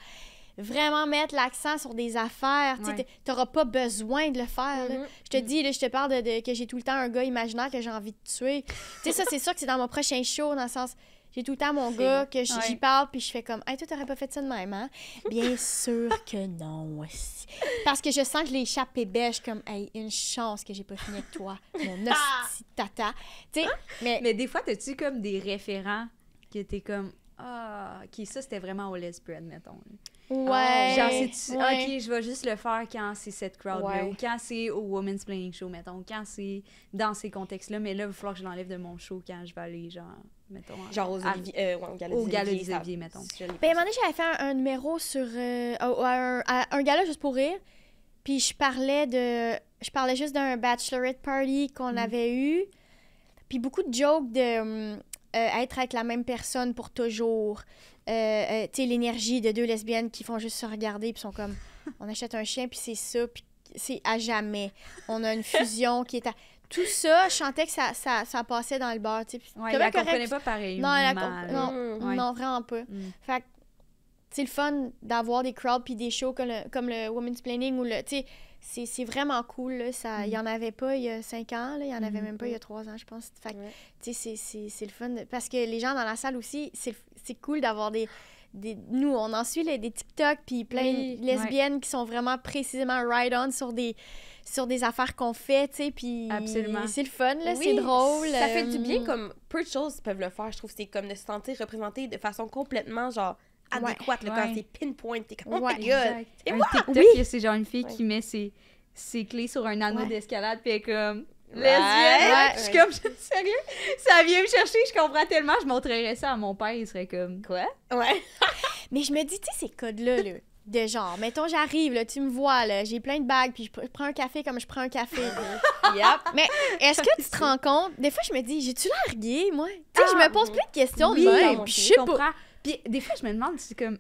vraiment mettre l'accent sur des affaires. Tu n'auras pas besoin de le faire. Là. Je te dis, là, je te parle que j'ai tout le temps un gars imaginaire que j'ai envie de tuer. Tu sais, ça, c'est sûr que c'est dans mon prochain show, dans le sens... J'ai tout le temps mon gars que j'y parle, puis je fais comme « Hey, toi, t'aurais pas fait ça de même, hein? » Bien sûr que non. Parce que je sens que je l'ai échappé bêche, comme « Hey, une chance que j'ai pas fini avec toi, mon hostie tata. » Tu sais, mais des fois, t'as-tu comme des référents que t'es comme « Ah, OK, ça, c'était vraiment au lesbian, mettons. » Ouais. Genre, c'est-tu, OK, je vais juste le faire quand c'est cette crowd-là, ou quand c'est au Women's Planning Show, mettons, ou quand c'est dans ces contextes-là, mais là, il va falloir que je l'enlève de mon show quand je vais aller, genre, mettons... Genre aux Oliviers, au Gala des Oliviers, mettons. Ben, à un moment donné, j'avais fait un numéro sur... un gala juste pour rire, puis je parlais juste d'un bachelorette party qu'on avait eu, puis beaucoup de jokes de... être avec la même personne pour toujours. l'énergie de deux lesbiennes qui font juste se regarder puis sont comme, on achète un chien puis c'est ça, puis c'est à jamais. On a une fusion qui est à... Tout ça, je sentais que ça passait dans le beurre, tu sais. Ouais, elle la comprenait pas pareil. Non, Ouais. non, vraiment pas. Fait que c'est le fun d'avoir des crowds puis des shows comme le Women's Planning ou le, tu sais, c'est vraiment cool, là. Ça, il y en avait pas il y a 5 ans, là. Il y en avait même pas il y a 3 ans, je pense. Fait que, tu sais, c'est le fun. Parce que les gens dans la salle aussi, c'est cool d'avoir des... Nous, on en suit des TikTok puis plein de lesbiennes qui sont vraiment précisément ride-on sur des affaires qu'on fait, tu sais, puis c'est le fun, là, c'est drôle. Ça fait du bien, comme peu de choses peuvent le faire, je trouve. C'est comme de se sentir représenté de façon complètement, genre, adéquate, là, quand c'est pinpoint, t'es comme, oh my God! Et un TikTok, c'est genre une fille qui met ses clés sur un anneau d'escalade, puis elle est comme... lesbienne! Je suis comme, sérieux? Ça vient me chercher, je comprends tellement, je montrerais ça à mon père, il serait comme... Quoi? Ouais. Mais je me dis, tu sais, ces codes-là, là, de genre, mettons, j'arrive, là, tu me vois, là, j'ai plein de bagues, puis je prends un café comme je prends un café. Mais est-ce que tu te rends compte? Des fois, je me dis, j'ai-tu l'air gay, moi? Tu sais, je me pose plein de questions de même, puis je sais pas. Puis des fois, je me demande, c'est comme...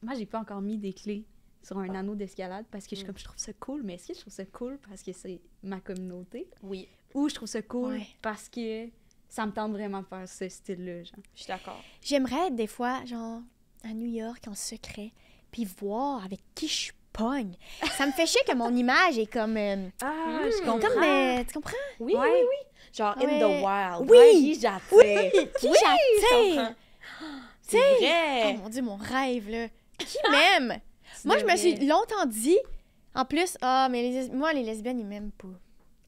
Moi, j'ai pas encore mis des clés sur un anneau d'escalade parce que je trouve ça cool, mais est-ce que je trouve ça cool parce que c'est ma communauté? Oui. Ou je trouve ça cool parce que ça me tente vraiment de faire ce style-là, genre. Je suis d'accord. J'aimerais être des fois, genre, à New York, en secret, puis voir avec qui je pogne. Ça me fait chier que mon image est comme... je comprends. Comme, tu comprends? Oui, oui, oui. Genre, in the wild. Oui! Qui j'attire. Qui j'attire? C'est vrai. Oh mon Dieu, mon rêve, là. Qui m'aime? Moi, je me suis longtemps dit, en plus, mais moi, les lesbiennes, ils m'aiment pas.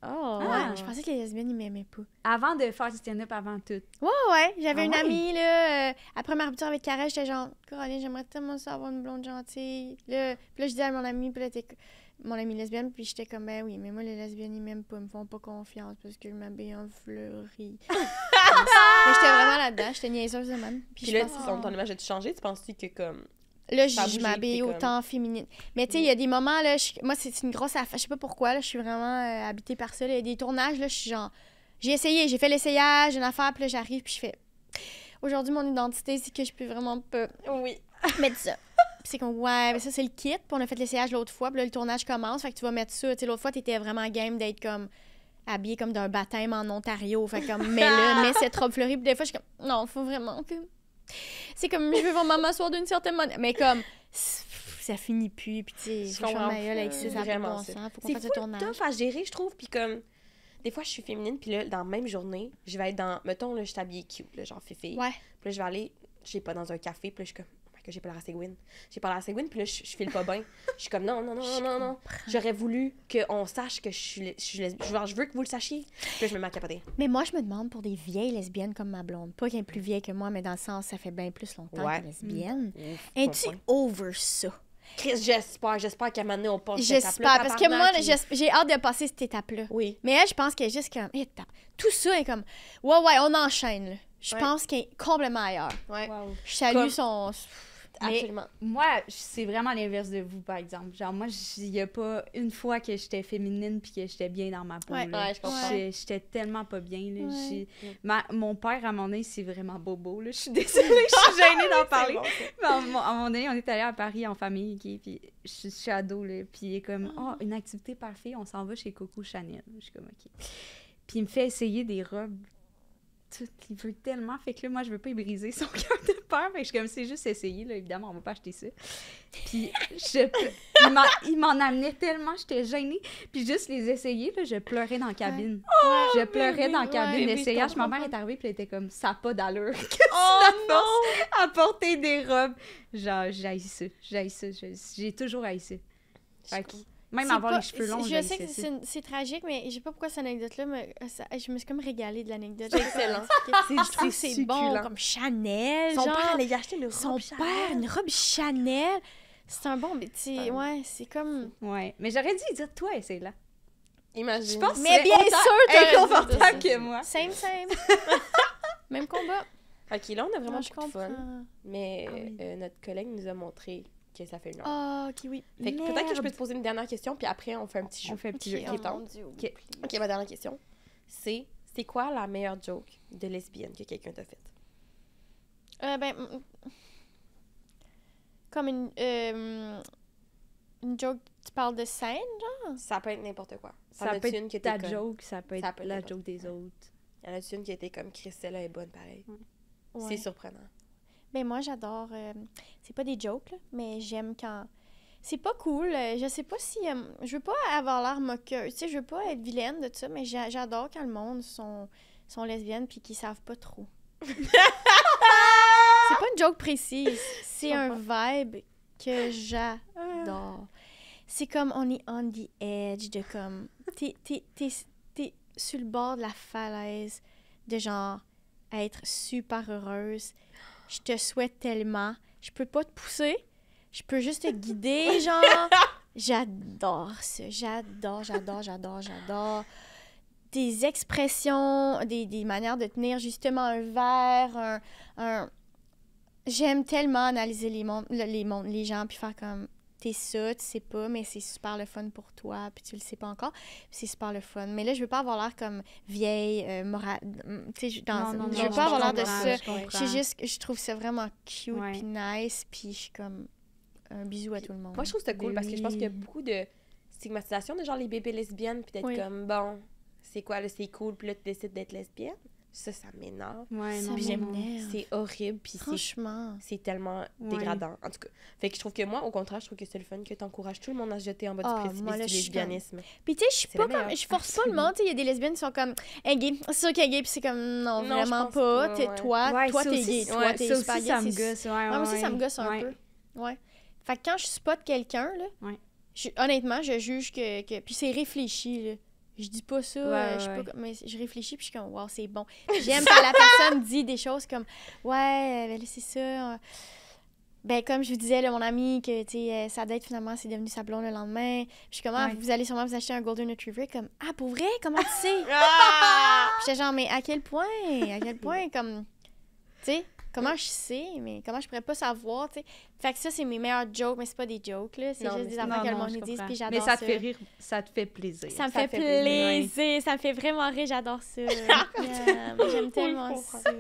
Ouais, je pensais que les lesbiennes, ils m'aimaient pas. Avant de faire du stand-up, avant tout. Ouais. J'avais une amie, là, après ma rupture avec Karel, j'étais genre, Coraline, j'aimerais tellement ça avoir une blonde gentille. Là, puis là, je disais à mon amie, puis là, mon amie lesbienne, puis j'étais comme, ben oui, mais moi, les lesbiennes, ils m'aiment pas, ils me font pas confiance parce que je m'habille en fleurie. Mais j'étais vraiment là-dedans, j'étais niaiseuse de même. Puis là, ton image a-tu changé? Tu penses-tu que comme... Là, je m'habille autant féminine. Mais tu sais, il y a des moments, là, moi, c'est une grosse affaire. Je sais pas pourquoi, là, je suis vraiment habitée par ça. Là. Il y a des tournages, là, je suis genre... J'ai fait l'essayage, une affaire, puis là, j'arrive, puis je fais... Aujourd'hui, mon identité, c'est que je peux vraiment pas... Oui. Mettre ça. Puis c'est comme, ouais, mais ça, c'est le kit. Puis on a fait l'essayage l'autre fois, puis là, le tournage commence, fait que tu vas mettre ça. Tu sais, l'autre fois, t'étais vraiment game d'être comme... habillée comme d'un baptême en Ontario. Fait comme, mets cette robe fleurie. Puis des fois, je suis comme, non, faut vraiment que... C'est comme, je veux vraiment m'asseoir d'une certaine manière. Mais comme, ça finit plus. Puis tu sais, je suis ma gueule avec ça, ça fait bon sens. Faut qu'on fasse le tournage. C'est tough à gérer, je trouve. Puis comme, des fois, je suis féminine. Puis là, dans la même journée, je vais être dans... Mettons, là, je suis habillée cute, là, genre fifi. Ouais. Puis là, je vais aller, je sais pas, dans un café. Puis là, je suis comme... que j'ai parlé à Séguine. J'ai parlé à Séguine, puis là, je file pas bien. Je suis comme, non. J'aurais voulu qu'on sache que je suis lesbienne. Genre, je veux que vous le sachiez. Puis là, je me mets à capoter. Mais moi, je me demande pour des vieilles lesbiennes comme ma blonde. Pas qu'elle est plus vieille que moi, mais dans le sens, ça fait bien plus longtemps qu'elle est lesbienne. Es-tu over ça? Chris, j'espère qu'à un moment donné, on passe cette étape-là. J'espère, parce que moi, j'ai hâte de passer cette étape-là. Oui. Mais elle, je pense qu'elle est juste comme, étape. Tout ça est comme, ouais, on enchaîne, là. Je pense qu'elle est complètement ailleurs. Ouais. Wow. Je salue son... Absolument. Mais moi, c'est vraiment l'inverse de vous, par exemple. Genre, moi, il n'y a pas une fois que j'étais féminine puis que j'étais bien dans ma peau. Ouais, là. je comprends. J'étais tellement pas bien. Là. Ouais. Mon père, à mon aîné, c'est vraiment bobo. Là. Je suis désolée, je suis gênée d'en parler. Mais à mon aîné, on est allé à Paris en famille, okay, puis je suis ado, là, puis il est comme, une activité parfaite, on s'en va chez Coco Chanel. Je suis comme, OK. Puis il me fait essayer des robes. Il veut tellement, fait que là, moi, je veux pas y briser son cœur de peur, fait que je suis comme, c'est juste essayer, là, évidemment, on va pas acheter ça. Puis, il m'en amenait tellement, j'étais gênée, puis juste les essayer, là, je pleurais dans la cabine. Je pleurais dans la cabine d'essayage, ma mère est arrivée, puis elle était comme, ça n'a pas d'allure, que tu la forces à porter des robes. Genre, j'haïs ça, j'ai toujours haï ça. Fait que... Même avoir les cheveux longs, je sais que c'est tragique, mais je sais pas pourquoi cette anecdote-là, mais je me suis comme régalée de l'anecdote. C'est excellent. Je trouve que c'est bon, comme Chanel. Son genre, père allait y acheter une robe Son père, une robe Chanel. C'est un bon, mais tu sais, ouais, c'est comme... Ouais, mais j'aurais dû dire, toi, essaye-la. Imagine. Je pense mais bien sûr, inconfortable que moi. Same. Même combat. OK, là, on a vraiment beaucoup de fun. comprends. Mais notre collègue nous a montré que ça fait une heure. Ah, OK, oui. Fait que peut-être que je peux te poser une dernière question, puis après, on fait un petit jeu. On fait un petit jeu. Ok, Oh mon Dieu, OK, ma dernière question, c'est quoi la meilleure joke de lesbienne que quelqu'un t'a faite? Comme une joke, tu parles de scène, genre? Ça peut être n'importe quoi. Ça peut être ta joke, ça peut être la joke des autres. Il y en a une qui a été comme Chris, celle-là est bonne pareil. Ouais. C'est surprenant. Ben moi, j'adore... c'est pas des jokes, là, mais j'aime quand... C'est pas cool. Je sais pas si... je veux pas avoir l'air moqueuse. Tu sais, je veux pas être vilaine de tout ça, mais j'adore quand le monde sont lesbiennes puis qu'ils savent pas trop. C'est pas une joke précise. C'est un vibe que j'adore. C'est comme on est on the edge de comme... T'es sur le bord de la falaise de genre être super heureuse. Je te souhaite tellement. Je peux pas te pousser. Je peux juste te guider, genre. J'adore ça. J'adore. Des expressions, des manières de tenir justement un verre, J'aime tellement analyser les gens puis faire comme... T'es ça, tu sais pas, mais c'est super le fun pour toi, puis tu le sais pas encore, puis c'est super le fun. Mais là, je veux pas avoir l'air comme vieille, morale, tu sais, je veux pas avoir l'air de ça. Je trouve ça vraiment cute, puis nice, puis je suis comme un bisou à tout le monde. Moi, je trouve ça cool parce que je pense qu'il y a beaucoup de stigmatisation de genre les bébés lesbiennes, puis d'être comme, bon, c'est quoi, là, c'est cool, puis là, tu décides d'être lesbienne. Ça m'énerve. Ouais, ça m'énerve. C'est horrible, puis franchement, c'est tellement dégradant, en tout cas. Fait que je trouve que moi, au contraire, je trouve que c'est le fun que t'encourages tout le monde à se jeter en bas du précipice du lesbianisme. Puis tu sais, je suis pas comme... Je force pas le monde, tu sais, il y a des lesbiennes qui sont comme « Hey, gay, c'est sûr qu'elle est gay », puis c'est comme « Non, vraiment pas. Toi, t'es gay. Toi, t'es super gay. » Ça me gosse, moi aussi, ça me gosse un peu. Ouais. Fait que quand je spot quelqu'un, là, honnêtement, je juge que... Puis c'est réfléchi, là. Je dis pas ça, mais je réfléchis puis je suis comme wow, c'est bon. J'aime quand la personne dit des choses comme ouais, ben là, c'est ça. Ben comme je vous disais là, mon ami que tu sais sa date finalement c'est devenu sa blonde le lendemain. Puis je suis comme vous allez sûrement vous acheter un golden retriever comme pour vrai, comment tu sais? Puis j'étais genre mais à quel point comme tu sais comment je sais, mais comment je pourrais pas savoir, tu sais. Fait que ça, c'est mes meilleurs jokes, mais c'est pas des jokes, là. C'est juste des affaires que le monde nous dit, puis j'adore ça. Mais ça te fait rire, ça te fait plaisir. Ça me fait plaisir, ça me fait vraiment rire, j'adore ça. J'aime tellement ça.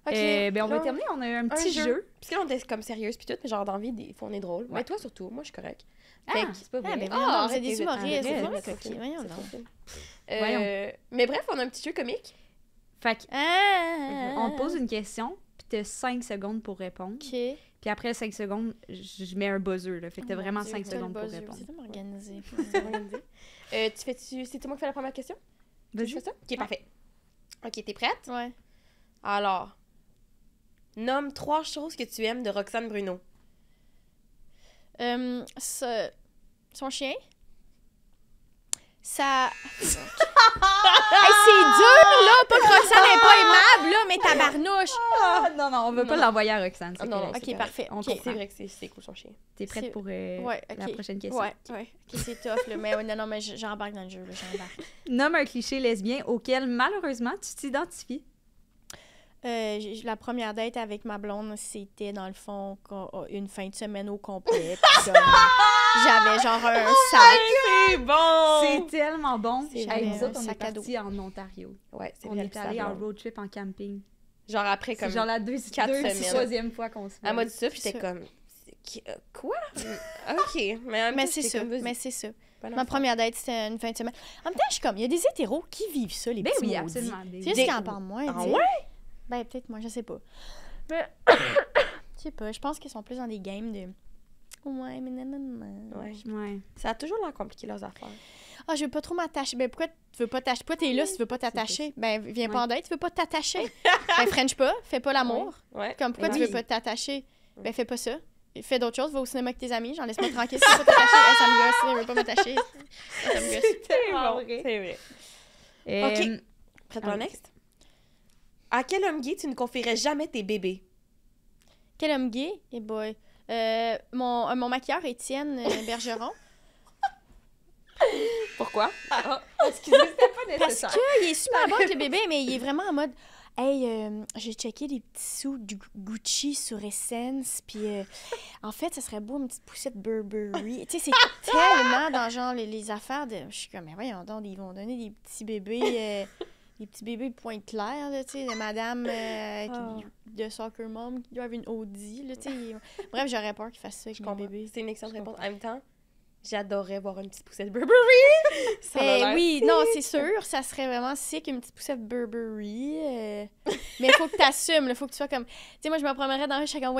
OK. Ben on va terminer, on a un petit jeu. Puis là, on est comme sérieuse, puis tout, mais genre d'envie, des fois, on est drôle. Mais toi, surtout, moi, je suis correcte. C'est pas vrai. C'est des humoristes. Voyons donc. Mais bref, on a un petit jeu comique. Fait que, on te pose une question, puis t'as 5 secondes pour répondre. OK. Puis après 5 secondes, je mets un buzzer, là. Fait que t'as vraiment 5 secondes pour répondre. C'est tellement organisé. C'est moi qui fais la première question? Vas-y. Tu fais ça? OK, parfait. OK, t'es prête? Ouais. Alors, nomme 3 choses que tu aimes de Roxane Bruno. Son chien. Ça... Hey, c'est dur, là! Pas que Roxane n'est pas aimable, là, mais tabarnouche! Non, on veut pas l'envoyer à Roxane. Non, OK, parfait. C'est vrai que c'est cool son chien. T'es prête pour la prochaine question? Ouais. OK, c'est tough, là. Mais non, mais j'embarque dans le jeu, là, j'embarque. Nomme un cliché lesbien auquel, malheureusement, tu t'identifies. La première date avec ma blonde, c'était, dans le fond, une fin de semaine au complet. Puis j'avais genre un sac. C'est bon! C'est tellement bon. Nous autres, on est partis en Ontario. Ouais, c'est On est allés en road trip en camping. Genre après, comme c'est genre la 4 semaines. Troisième fois qu'on se fait. Elle m'a dit ça, puis j'étais comme... Quoi? OK. Mais c'est ça. Ma première date, c'était une fin de semaine. En même temps, je suis comme, il y a des hétéros qui vivent ça, les petits maudits. Absolument. C'est juste qu'ils en parlent moins. Ah ouais? Ben, peut-être moi, je sais pas. Mais, je sais pas, je pense qu'ils sont plus dans des games de... Ouais, mais nanana. Ouais. Ça a toujours l'air compliqué, leurs affaires. Ah, je veux pas trop m'attacher. Ben, pourquoi tu veux pas t'attacher? Pourquoi t'es là si tu veux pas t'attacher? Ben, viens pas en date, tu veux pas t'attacher. Ben, French pas, fais pas l'amour. Ouais. Comme, pourquoi tu veux pas t'attacher? Ben, fais pas ça. Fais d'autres choses, va au cinéma avec tes amis, genre laisse-moi tranquille, si tu veux pas t'attacher. Ça me gosse, je veux pas m'attacher. Ça me gosse. C'est vrai. C'est vrai. OK. Prête pour le next? À quel homme gay tu ne confierais jamais tes bébés? Quel homme gay? Eh boy. Mon maquilleur, Étienne Bergeron. Pourquoi? Excusez, c'était pas nécessaire. Parce qu'il est super bon avec le bébé, mais il est vraiment en mode « Hey, j'ai checké des petits sous du Gucci sur Essence, puis en fait, ça serait beau une petite poussette Burberry. » Tu sais, c'est tellement dans genre les affaires de... Je suis comme « Mais voyons donc, ils vont donner des petits bébés... des petits bébés pointe claire, là, tu sais, de madame de soccer mom qui doivent une Audi, là, tu sais. Bref, j'aurais peur qu'ils fassent ça avec mon bébé. C'est une excellente réponse. En même temps, j'adorerais voir une petite poussette Burberry. Oui, non, c'est sûr, ça serait vraiment sick, une petite poussette Burberry. Mais il faut que tu assumes, il faut que tu sois comme... Tu sais, moi, je me promènerais dans la rue, je serais comme,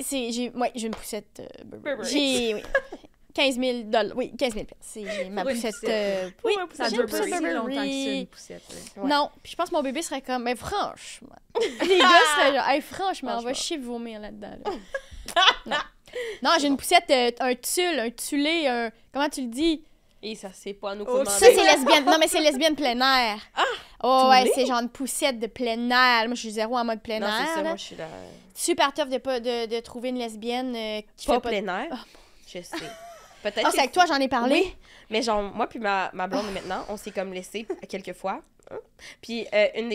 j'ai une poussette Burberry. J'ai 15 000 $. Oui, 15 000 $. C'est ma poussette. Oui, ça j'ai dure une pas poussette si longtemps que ça, Burberry. une poussette. Non, puis je pense que mon bébé serait comme, mais franchement. Les gars seraient genre, hey, franchement, on va chier vomir là-dedans. Là. Non, j'ai une poussette, un tulle, comment tu le dis? Et ça, c'est pas à nous Ça, c'est lesbienne. Non, mais c'est lesbienne plein air. Oh, ouais, c'est genre une poussette de plein air. Moi, je suis zéro en mode plein air. Non, c'est ça, là. moi, je suis là. Super tough de trouver une lesbienne qui Pas fait pas... plein air. Je sais. Peut-être Ah, c'est avec toi, j'en ai parlé? Oui, mais genre, moi puis ma blonde, maintenant, on s'est comme laissé quelques fois. Puis une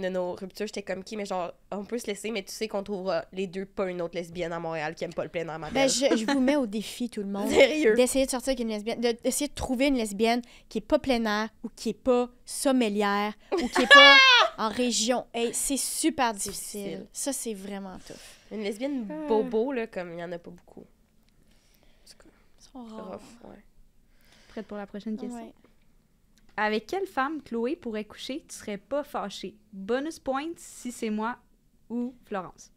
de nos ruptures, j'étais comme qui, mais genre, on peut se laisser, mais tu sais qu'on trouvera les deux pas une autre lesbienne à Montréal qui aime pas le plein air, ma belle. Ben, je vous mets au défi, tout le monde. Sérieux? D'essayer de sortir avec une lesbienne, d'essayer de trouver une lesbienne qui est pas plein air ou qui est pas sommelière ou qui est pas en région. Hey, c'est super difficile. Ça, c'est vraiment tough. Une lesbienne bobo, là, comme il y en a pas beaucoup. Ils sont C'est rares. rough, ouais. Prête pour la prochaine question? Ouais. Avec quelle femme Chloé pourrait coucher, tu serais pas fâchée? Bonus point si c'est moi ou Florence.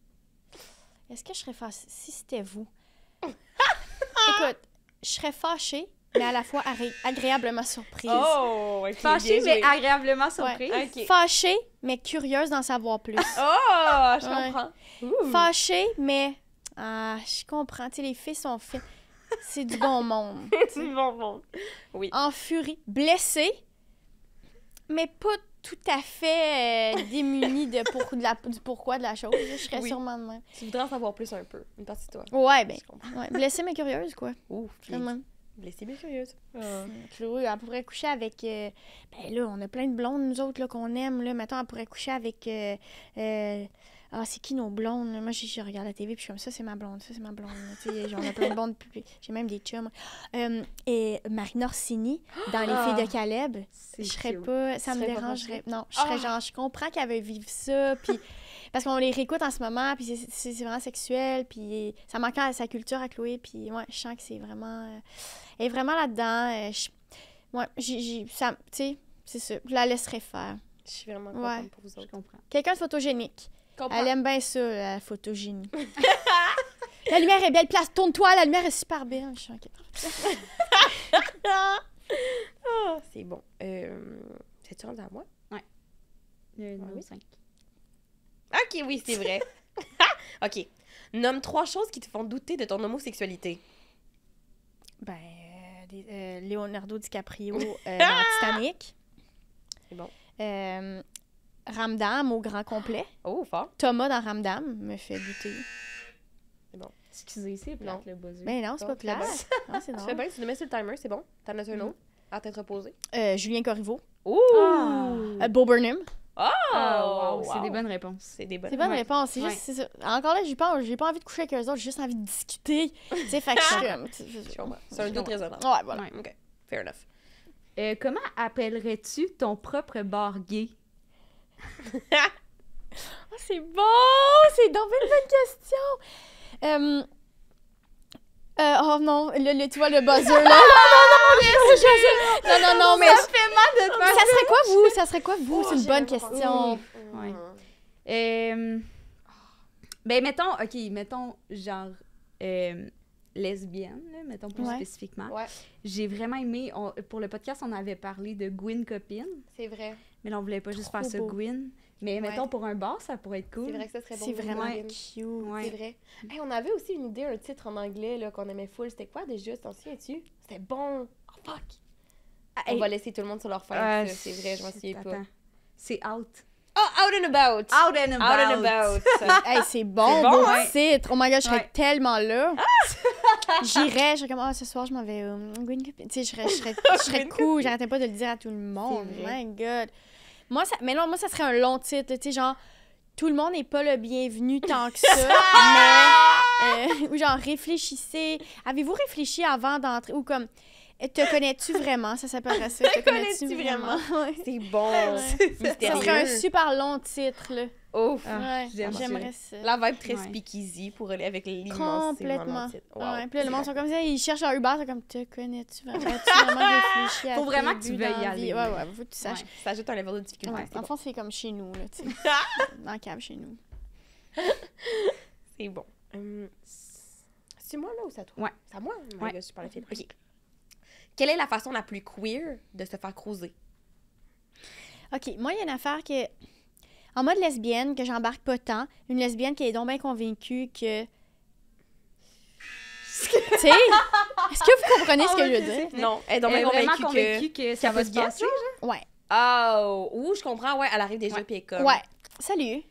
Est-ce que je serais fâchée si c'était vous? Écoute, je serais fâchée, mais à la fois agréablement surprise. Oh, ok. Fâchée, mais agréablement surprise. Ouais. Ok. Fâchée, mais curieuse d'en savoir plus. Oh, je Ouais. comprends. Fâchée, mais... Ah, je comprends. Tu sais, les filles sont fines. C'est du bon monde. C'est bon. Oui. En furie. Blessée, mais pas tout à fait démunie du pourquoi de la chose. Je serais Oui. sûrement de même. Tu voudrais en savoir plus un peu, une partie de toi. Ouais, ben. Je comprends. Ouais, blessée, mais curieuse, quoi. Ouh, Quand même. blessée bien curieuse. Chloé, elle pourrait coucher avec... ben là, on a plein de blondes, nous autres, là, qu'on aime. Là. Mettons, elle pourrait coucher avec... c'est qui nos blondes? Là? Moi, je regarde la TV, puis je suis comme, ça, c'est ma blonde, ça, c'est ma blonde. Tu sais, on a plein de blondes. J'ai même des chums. Et Marina Orsini, dans Les filles de Caleb, je serais cute. pas... Ça Tu me serais pas dérangerait. fâchée? Non, je serais genre, je comprends qu'elle veut vivre ça, puis... Parce qu'on les réécoute en ce moment, puis c'est vraiment sexuel, puis ça manque à sa culture à Chloé, puis ouais, je sens que c'est vraiment... elle est vraiment là-dedans. Ça, tu sais, c'est ça. Je la laisserais faire. Je suis vraiment contente Ouais. pour vous Je autres. comprends. Quelqu'un de photogénique. Comprends. Elle aime bien ça, la photogénie. La lumière est belle, place, tourne-toi, la lumière est super belle. Je suis ok. Ah, c'est bon. C'est-tu rendu à moi? Il y a une Ah oui? 5. Ok, oui, c'est vrai. Ok. Nomme 3 choses qui te font douter de ton homosexualité. Ben, Leonardo DiCaprio dans Titanic. C'est bon. Ramdam au grand complet. Oh, fort. Thomas dans Ramdam me fait douter. Excusez, c'est plate le buzzer. Ben non, c'est Bon, pas plate. Non, c'est Tu fais drôle. bien, tu le mets sur le timer, c'est bon. T'en as un autre à t'être reposé. Julien Corriveau. Ouh! Bo Burnham. Wow, c'est wow. des bonnes réponses. C'est des bonnes. C'est bonne Ouais. réponse. C'est Ouais. juste, c'est ça. Encore là, j'ai pas envie de coucher avec eux autres, j'ai juste envie de discuter. Tu sais, fait que je suis comme... Je comprends. C'est un doute raisonnable. Ouais, voilà. Ouais. Ok, fair enough. Comment appellerais-tu ton propre bar gay? Oh, c'est bon! C'est donc une bonne question! Oh non, tu vois le buzzer, là. Non, mais... Ça fait mal de te faire Ça serait quoi, vous? C'est une bonne question. Ouais. Ben, mettons, genre, lesbienne, là, mettons plus Ouais. spécifiquement. Ouais, J'ai vraiment aimé, pour le podcast, on avait parlé de Gwyn Copine, c'est vrai. mais là, on voulait pas juste Trop faire ça beau. Gwyn. Mais mettons, pour un bar, ça pourrait être cool. C'est vrai que ça serait bon. C'est vraiment Ouais. cute. Ouais. C'est vrai. Hey, on avait aussi une idée, un titre en anglais là, qu'on aimait full. C'était quoi déjà? T'en souviens-tu? C'était bon. Oh fuck! On hey. va laisser tout le monde sur leur fin. C'est vrai, je m'en souviens pas. Attends. C'est out. Oh, Out and About! Out and about. Out and About! Hey, c'est bon, C'est bon, beau hein? titre. Oh my god, je serais Ouais. tellement là. J'irais, je serais comme, ce soir, je m'en vais Gwyn Copine. Tu sais, je serais cool. J'arrêtais pas de le dire à tout le monde. C'est vrai. My god. Moi, ça serait un long titre. Tu sais, genre, tout le monde n'est pas le bienvenu tant que ça. mais, ou genre, réfléchissez. Avez-vous réfléchi avant d'entrer? Ou comme, Te connais-tu vraiment? Ça s'appellerait ça. Te connais-tu vraiment? Ouais. C'est bon. Ça serait un super long titre, là. Ouf. Ouais, j'aime ça. j'aimerais ça. La vibe très Ouais. speakeasy pour aller avec l'immense Complètement. Wow. Ouais, puis là, le monde sont comme ça, ils cherchent un Uber, c'est comme, te connais-tu vraiment? As-tu vraiment réfléchi à Faut vraiment tes que tu buts veuilles dans y la vie? aller. Ouais, faut que tu saches. Ouais. Ça ajoute un level de difficulté. Ouais. C'est En bon. fond, c'est comme chez nous, là, tu sais. Dans la cave chez nous. C'est bon. C'est moi, là, ou c'est à toi? Ouais. C'est à moi? Ouais. Je suis pas la fille. OK. Quelle est la façon la plus queer de se faire cruiser? OK, moi, il y a une affaire que... En mode lesbienne, que j'embarque pas tant. Une lesbienne qui est donc bien convaincue que... Tu sais, est-ce que vous comprenez ce que je veux dire? Non, elle est donc Elle est bien vraiment convaincue convaincue que ça va se passer. Ouais. Oh! Ou je comprends, ouais, elle arrive déjà, Ouais. puis elle est comme... Ouais. Salut.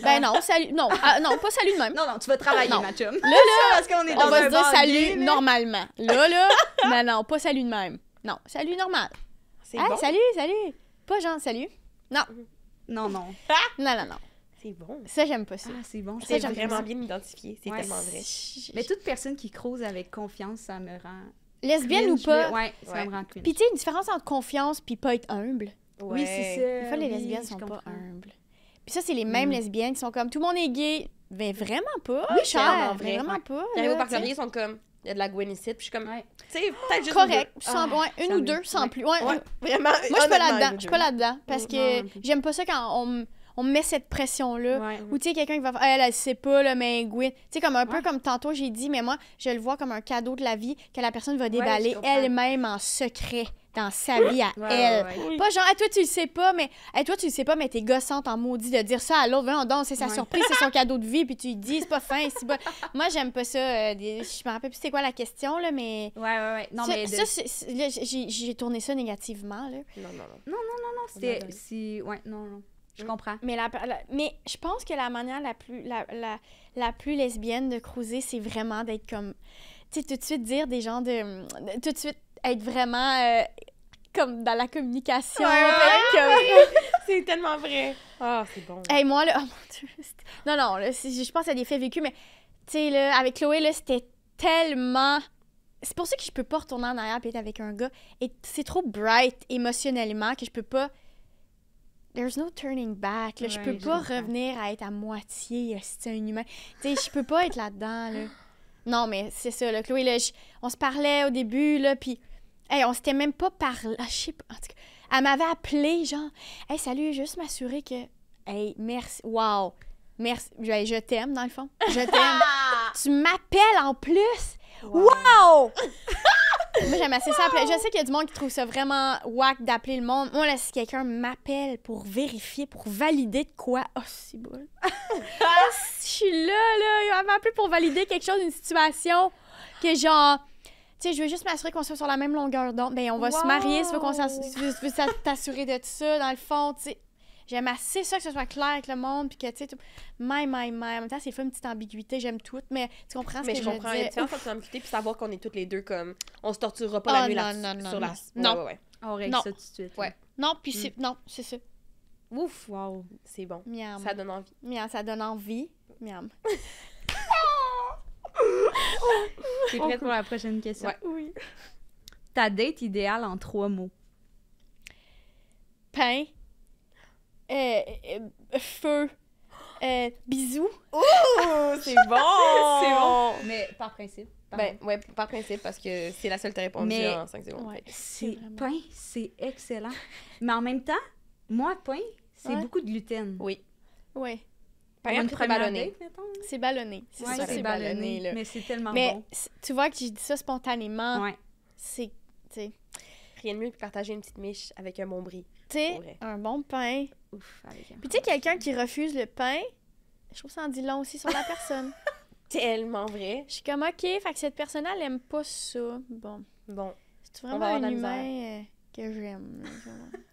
Ben non, salut. Non, non, pas salut de même. Non, tu vas travailler, Non. ma chum. Là, parce qu'on est on dans va un se dire bar salut gay, là. normalement. Là, non, pas salut de même. Non, salut normal. C'est Hey, bon. salut. Pas genre salut. Non. Non. C'est bon. Ça, j'aime pas ça. Ah, c'est bon. C'est j'aime vraiment ça. bien identifié. C'est Ouais. tellement vrai. Mais toute personne qui croise avec confiance, ça me rend... Lesbienne ou cringe, pas. mais- Ouais, ça Ouais. me rend cringe. Puis tu sais, une différence entre confiance puis pas être humble. Oui, c'est ça. Des fois, les oui, lesbiennes je sont pas comprends. humbles. Puis ça, c'est les mêmes lesbiennes qui sont comme tout le monde est gay. Mais vraiment pas. Oui, cher. c'est vraiment vrai. Mais vraiment Ouais. pas. Ils arrivent là, au parc tu sais. Laurier, ils sont comme... Il y a de la Gwen ici, puis je suis comme... Ouais. Tu sais, peut-être juste Correct. nous Sans, ouais, une ça ou me- deux, sans ouais. plus. Ouais. deux. Ouais, vraiment. Moi, je suis pas là-dedans. Je honnêtement, suis pas là-dedans. Parce Non, que non plus. j'aime pas ça quand on me met cette pression-là. Ouais. Ou tu sais, quelqu'un qui va faire, elle sait pas, là, mais Gwen. Tu sais, comme un peu comme tantôt j'ai dit, mais moi, je le vois comme un cadeau de la vie que la personne va déballer je comprends. elle-même en secret dans sa vie à Ouais, elle. ouais, ouais. Pas genre, toi, tu le sais pas, mais t'es gossante en maudit de dire ça à l'autre. Voyons donc, c'est sa Ouais. surprise, c'est son cadeau de vie, puis tu lui dis, c'est pas fin, c'est pas. Moi, j'aime pas ça. Je me rappelle plus c'est quoi la question, là, mais. Ouais. Non, ça, mais... ça, là, j'ai tourné ça négativement, là. Non. c'était... c'est- Ouais, non. Je comprends. Mais, mais je pense que la manière la plus lesbienne de cruiser, c'est vraiment d'être comme... Tu sais, tout de suite dire des gens tout de suite être vraiment comme dans la communication. C'est tellement vrai. Ah, c'est bon. Hey, moi, là... Oh mon Dieu. Non, là, je pense à des faits vécus, mais tu sais, là, avec Chloé, là, c'était tellement... C'est pour ça que je peux pas retourner en arrière et être avec un gars. Et c'est trop bright émotionnellement que je peux pas... There's no turning back. Là. Je Ouais, peux je pas comprends. revenir à être à moitié c'est un humain. Tu sais, je peux pas être là-dedans, là. Non, mais c'est ça, là. Chloé, là, on se parlait au début, là, puis... Hey, on s'était même pas parlé. Je sais pas. En tout cas, elle m'avait appelé, genre... Hey, salut, juste m'assurer que... Hey, merci. Wow. Merci. Je t'aime, dans le fond. Je t'aime. Tu m'appelles en plus. Wow! Moi, j'aime assez ça. Je sais qu'il y a du monde qui trouve ça vraiment whack d'appeler le monde. Moi, là, si quelqu'un m'appelle pour vérifier, pour valider de quoi... Oh, c'est bon. Je suis là, il va m'appeler pour valider quelque chose, une situation que genre... Tu sais, je veux juste m'assurer qu'on soit sur la même longueur d'onde. Ben, on va se marier, tu veux t'assurer de ça, dans le fond, tu sais. J'aime assez ça, que ce soit clair avec le monde, puis que, tu sais, my. En même temps, c'est pas une petite ambiguïté, j'aime tout, mais tu comprends ce Mais que je je comprends. dis? Il y a une différence entre l'ambiguïté puis savoir qu'on est toutes les deux comme... On se torturera pas la nuit là sur la... non. Ouais. On règle Non. ça tout de suite. Ouais. Non, puis c'est... Non, c'est ça. Ouf. Wow. C'est bon. Miam. Ça donne envie. Miam, ça donne envie. Miam. T'es prête pour la prochaine question? Ouais. Oui. Ta date idéale en 3 mots. Pain. Feu. Bisous. Oh, c'est bon! C'est bon. Mais par principe. Ben, ouais, par principe, parce que c'est la seule que t'as répondu Mais- en 5 secondes. Ouais. C'est vraiment- pain, c'est excellent. Mais en même temps, moi, pain, c'est Ouais. beaucoup de gluten. Oui. Ouais. Par Pour une exemple, c'est première ballonné. date, mettons. C'est ballonné. C'est Ouais, ça, c'est ballonné, là. Mais c'est tellement Mais bon. tu vois que j'ai dit ça spontanément. Ouais. C'est, tu Rien de mieux que partager une petite miche avec un bon brie. sais, Pour vrai. un bon pain. Ouf, avec un Puis tu sais, quelqu'un qui refuse le pain, je trouve que ça en dit long aussi sur la personne. Tellement vrai. Je suis comme, OK, fait que cette personne-là, elle aime pas ça. Bon. Bon, C'est On va vraiment avoir de un la humain que j'aime. là,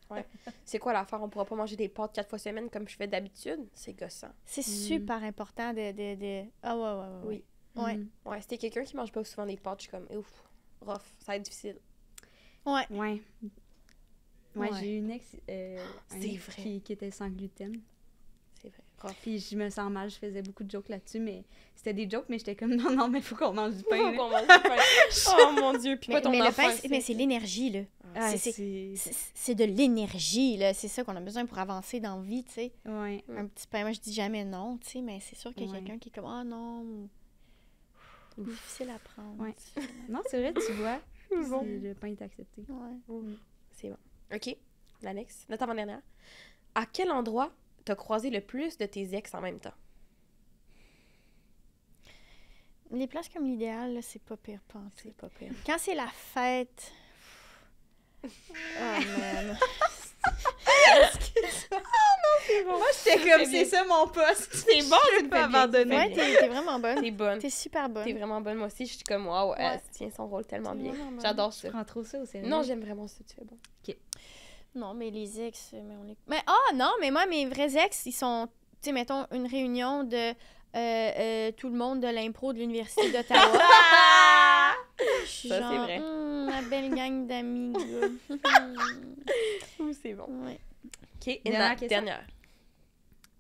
vraiment. c'est quoi l'affaire? On pourra pas manger des pâtes 4 fois semaine comme je fais d'habitude? C'est gossant. C'est super important de... Ah ouais. Oui. Ouais. Ouais, si t'es quelqu'un qui mange pas souvent des pâtes, je suis comme, ouf, rough, ça va être difficile. Ouais. Ouais. Ouais, Ouais. j'ai eu une ex, un C'est ex vrai. qui était sans gluten. C'est vrai. Puis je me sens mal, je faisais beaucoup de jokes là-dessus, mais c'était des jokes, mais j'étais comme, non, mais faut qu'on mange du pain. Faut qu'on mange du pain. Oh mon Dieu, puis Mais, ton mais le enfant, pain, mais c'est l'énergie, là. Ah, C'est de l'énergie, là. C'est ça qu'on a besoin pour avancer dans la vie, tu sais. Ouais. Un petit pain, moi, je dis jamais non, tu sais, mais c'est sûr qu'il y a quelqu'un qui est comme, ah non, difficile à prendre. Ouais. Non, c'est vrai, tu vois, Bon. le pain est accepté. Ouais. C'est bon. OK, la next. Notre avant-dernière. À quel endroit t'as croisé le plus de tes ex en même temps? Les places comme l'idéal, là, c'est pas pire, pantoute. C'est pas pire. Quand c'est la fête... Oh, man. Moi, j'étais comme, c'est ça mon poste. C'est bon, je ne peux pas abandonner. Ouais, t'es vraiment bonne. T'es bonne. T'es super bonne. T'es vraiment bonne. Moi aussi, je suis comme, waouh, elle Ouais. tient son rôle tellement T'es bien. vraiment bonne. J'adore Je ça. prends trop ça au sérieux. Non, j'aime vraiment ça, tu fais bon. Non, mais les ex, mais on est... Mais non, mais moi, mes vrais ex, ils sont... Tu sais, mettons, une réunion de tout le monde de l'impro de l'Université d'Ottawa. Je suis Ça, genre, c'est vrai. Ma belle gang d'amis, gars. C'est bon. Ouais. OK, et Dernière la question. dernière.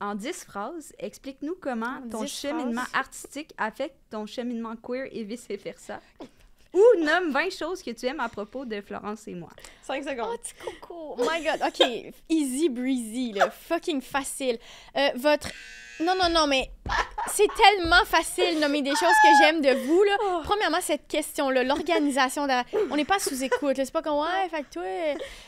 En 10 phrases, explique-nous comment En ton 10 cheminement phrases. artistique affecte ton cheminement queer et vice-versa. Ou nomme 20 choses que tu aimes à propos de Florence et moi. 5 secondes. Oh, petit coco. Oh my God. OK. Easy breezy, là. Fucking facile. Votre... Non, mais c'est tellement facile de nommer des choses que j'aime de vous, là. Premièrement, cette question-là, l'organisation derrière. On n'est pas sous-écoute, là. C'est pas comme, ouais, fait que toi,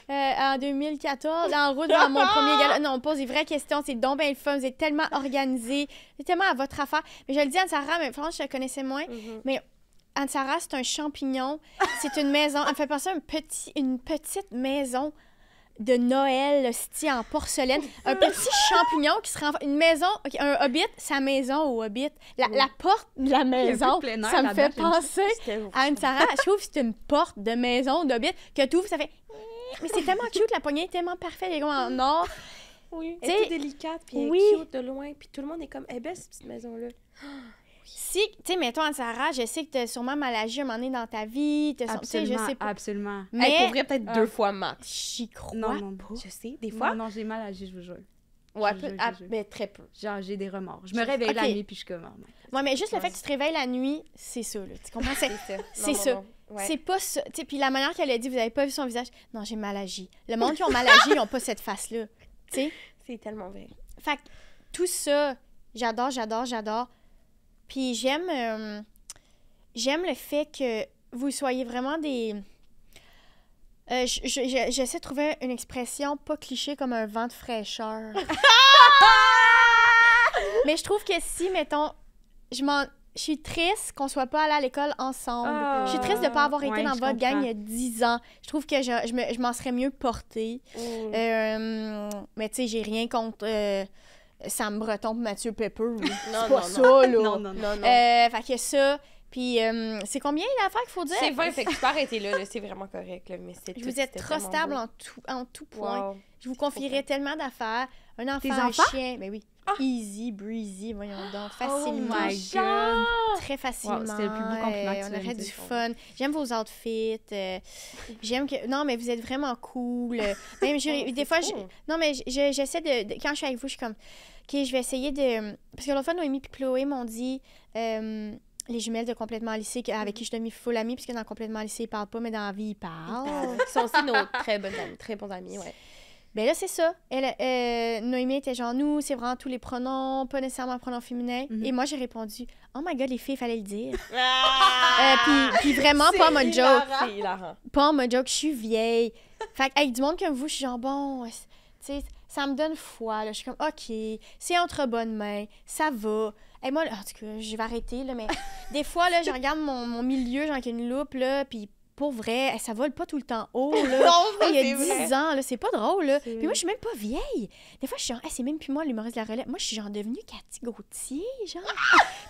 en 2014, en route vers mon premier gala. Non, on pose des vraies questions. C'est donc bien le fun. Vous êtes tellement organisés. C'est tellement à votre affaire. Mais je le dis à Anne-Sara, mais franchement, je la connaissais moins. Mais Anne-Sara, c'est un champignon. C'est une maison. Elle me fait penser à une petite maison de Noël, style en porcelaine. Un petit champignon qui se renforce. Une maison, OK, un hobbit, sa maison au hobbit. La porte de la maison, plein air ça me fait là-dedans, penser à Anne-Sara. Je trouve que c'est une porte de maison d'hobbit que tu ouvres, ça fait... Mais c'est tellement cute, la poignée est tellement parfaite, les gars, en or. Oui. T'sais, Elle est toute délicate, puis elle oui. est cute de loin, puis tout le monde est comme, elle est belle, cette petite maison-là. Si, tu sais, mettons, Anne-Sara, je sais que t'as sûrement mal agi un moment donné dans ta vie. Tu sais, Absolument, je sais pas. absolument. Mais Elle pourrait peut-être 2 fois max. j'y crois Non. pas. Je sais, des fois. Non, j'ai mal agi, je vous jure. Ouais, je- mais très peu. Genre, j'ai des remords. Je me réveille la Ok. nuit, puis je suis comme... oh my God. Ouais, mais juste le fait que tu te réveilles la nuit, c'est ça, là. Tu comprends? C'est ça. C'est ça. C'est pas ça. Tu sais, puis la manière qu'elle a dit, vous avez pas vu son visage. Non, j'ai mal agi. Le monde qui ont mal agi, ils ont pas cette face-là. Tu sais? C'est tellement vrai. Fait que tout ça, j'adore. Puis j'aime le fait que vous soyez vraiment des... J'essaie de trouver une expression pas cliché comme un vent de fraîcheur. Mais je trouve que si, mettons, je suis triste qu'on soit pas allés à l'école ensemble. Je suis triste de pas avoir été Ouais, dans je votre gang comprends. il y a 10 ans. Je trouve que je m'en serais mieux portée. Mais tu sais, j'ai rien contre Sam Breton et Mathieu Pepper. C'est pas ça, là. Non. Fait que ça... Puis, c'est combien l'affaire qu'il faut dire? C'est 20, fait que tu peux arrêter là, c'est vraiment correct. Là, mais Vous êtes trop stable en tout point. Je vous confierais tellement d'affaires. Un enfant, Tes un enfants? chien. Ben oui. Easy, breezy, voyons donc. Facilement. Oh my God! Très facilement. Wow, c'était le plus beau compliment que tu On m'as aurait dit. du fun. J'aime vos outfits. J'aime que... Non, mais vous êtes vraiment cool. Même, des fois, non, mais j'essaie de... Quand je suis avec vous, je suis comme... OK, je vais essayer de... Parce que l'autre fois, Noémie et Chloé m'ont dit... les jumelles de Complètement Lycée, avec qui je suis devenue full amie, puisque dans Complètement Lycée, ils parlent pas, mais dans la vie, ils parlent. Ils sont aussi nos très bons amis, ouais. Ben là, c'est ça. Noémie était genre, nous, c'est vraiment tous les pronoms, pas nécessairement pronoms féminins. Mhm. Et moi, j'ai répondu, oh my God, les filles, il fallait le dire. Puis vraiment, pas en mode joke. C'est hilarant. Pas en mode joke, je suis vieille. Fait qu'avec du monde comme vous, je suis genre, bon, tu sais, ça me donne foi. Là. Je suis comme, OK, c'est entre bonnes mains, ça va. Et moi, en tout cas, je vais arrêter, là, mais des fois, là, je regarde mon milieu, genre avec une loupe, là, puis pour vrai, ça vole pas tout le temps haut, là. Non, Il y a c'est 10 vrai. ans, là, c'est pas drôle, là. Puis moi, je suis même pas vieille. Des fois, je suis genre, c'est même plus moi, l'humoriste de la relève. Moi, je suis genre devenue Cathy Gauthier, genre.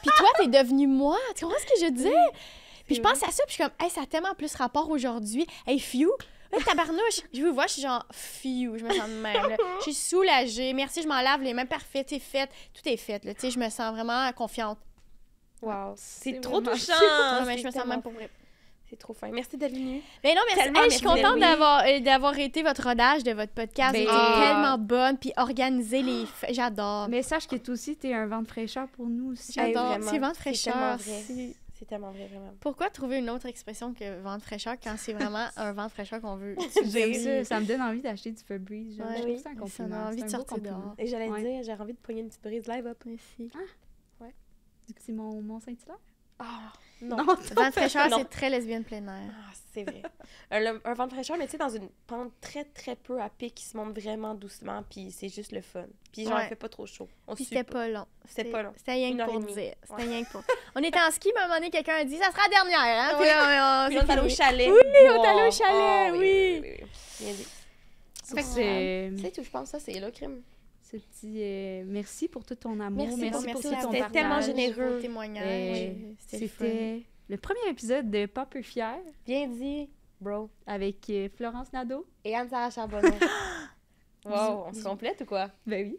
Puis toi, t'es devenue moi. Tu comprends ce que je dis? Puis je pense à ça, puis je suis comme, ça a tellement plus rapport aujourd'hui. Hey, fiou! Hey, tabarnouche! Je vous vois, je suis genre, fiou! Je me sens de même, là. Je suis soulagée. Merci, je m'en lave les mains. Parfait, c'est fait. Tout est fait, là. Tu sais, je me sens vraiment confiante. Wow. C'est C'est trop vraiment touchant. Ouais, mais C'est je me sens tellement- même pour vrai. C'est trop fin. Merci d'être venue. Mais non, merci. Tellement Hey, je suis merci, contente Nelly. d'avoir été votre rodage de votre podcast. Ben, Vous étiez tellement bonne, puis organiser les... J'adore. Mais sache que toi aussi, t'es un vent de fraîcheur pour nous aussi. Hey, J'adore. vraiment, C'est vent de c'est fraîcheur. tellement vrai. c'est- C'est tellement vrai, vraiment. Pourquoi trouver une autre expression que vent de fraîcheur quand c'est vraiment un vent de fraîcheur qu'on veut J'aime utiliser? ça. Ça me donne envie d'acheter du Febreze. Ouais, Je oui. trouve ça un Ça compliment. donne envie C'est de un beau sortir compliment. dehors. Et j'allais Ouais. dire, j'ai envie de pogner une petite brise live up. Merci. Du petit Mont Saint-Hilaire? Ah, non. Vent de fraîcheur, Non. c'est très lesbienne plein air. Ah, c'est vrai. Un vent de fraîcheur, mais tu sais, dans une pente très, très peu à pic qui se monte vraiment doucement, puis c'est juste le fun. Puis genre, Ouais. il fait pas trop chaud. On Puis sue c'était pas long. C'était pas long. C'était rien Une que heure pour et demie. dire. C'était Ouais. rien que pour... On était en ski, mais à un moment donné, quelqu'un a dit « Ça sera la dernière, hein? » Oui. Puis là, Puis on est allé au fini. chalet. Oui, on est allé au Wow. chalet, Ah, oui. Bien dit. Fait que c'est C'est tout, je pense, ça, c'est le crime. ce petit merci pour tout ton amour. Merci Merci, beaucoup, pour tout merci, ton c'était partage. tellement généreux. Vos témoignages. C'était le fun. C'était le premier épisode de Pas peu fier Bien dit, bro. avec Florence Nadeau. Et Anne-Sarah Charbonneau. Wow, on se complète ou quoi? Ben oui.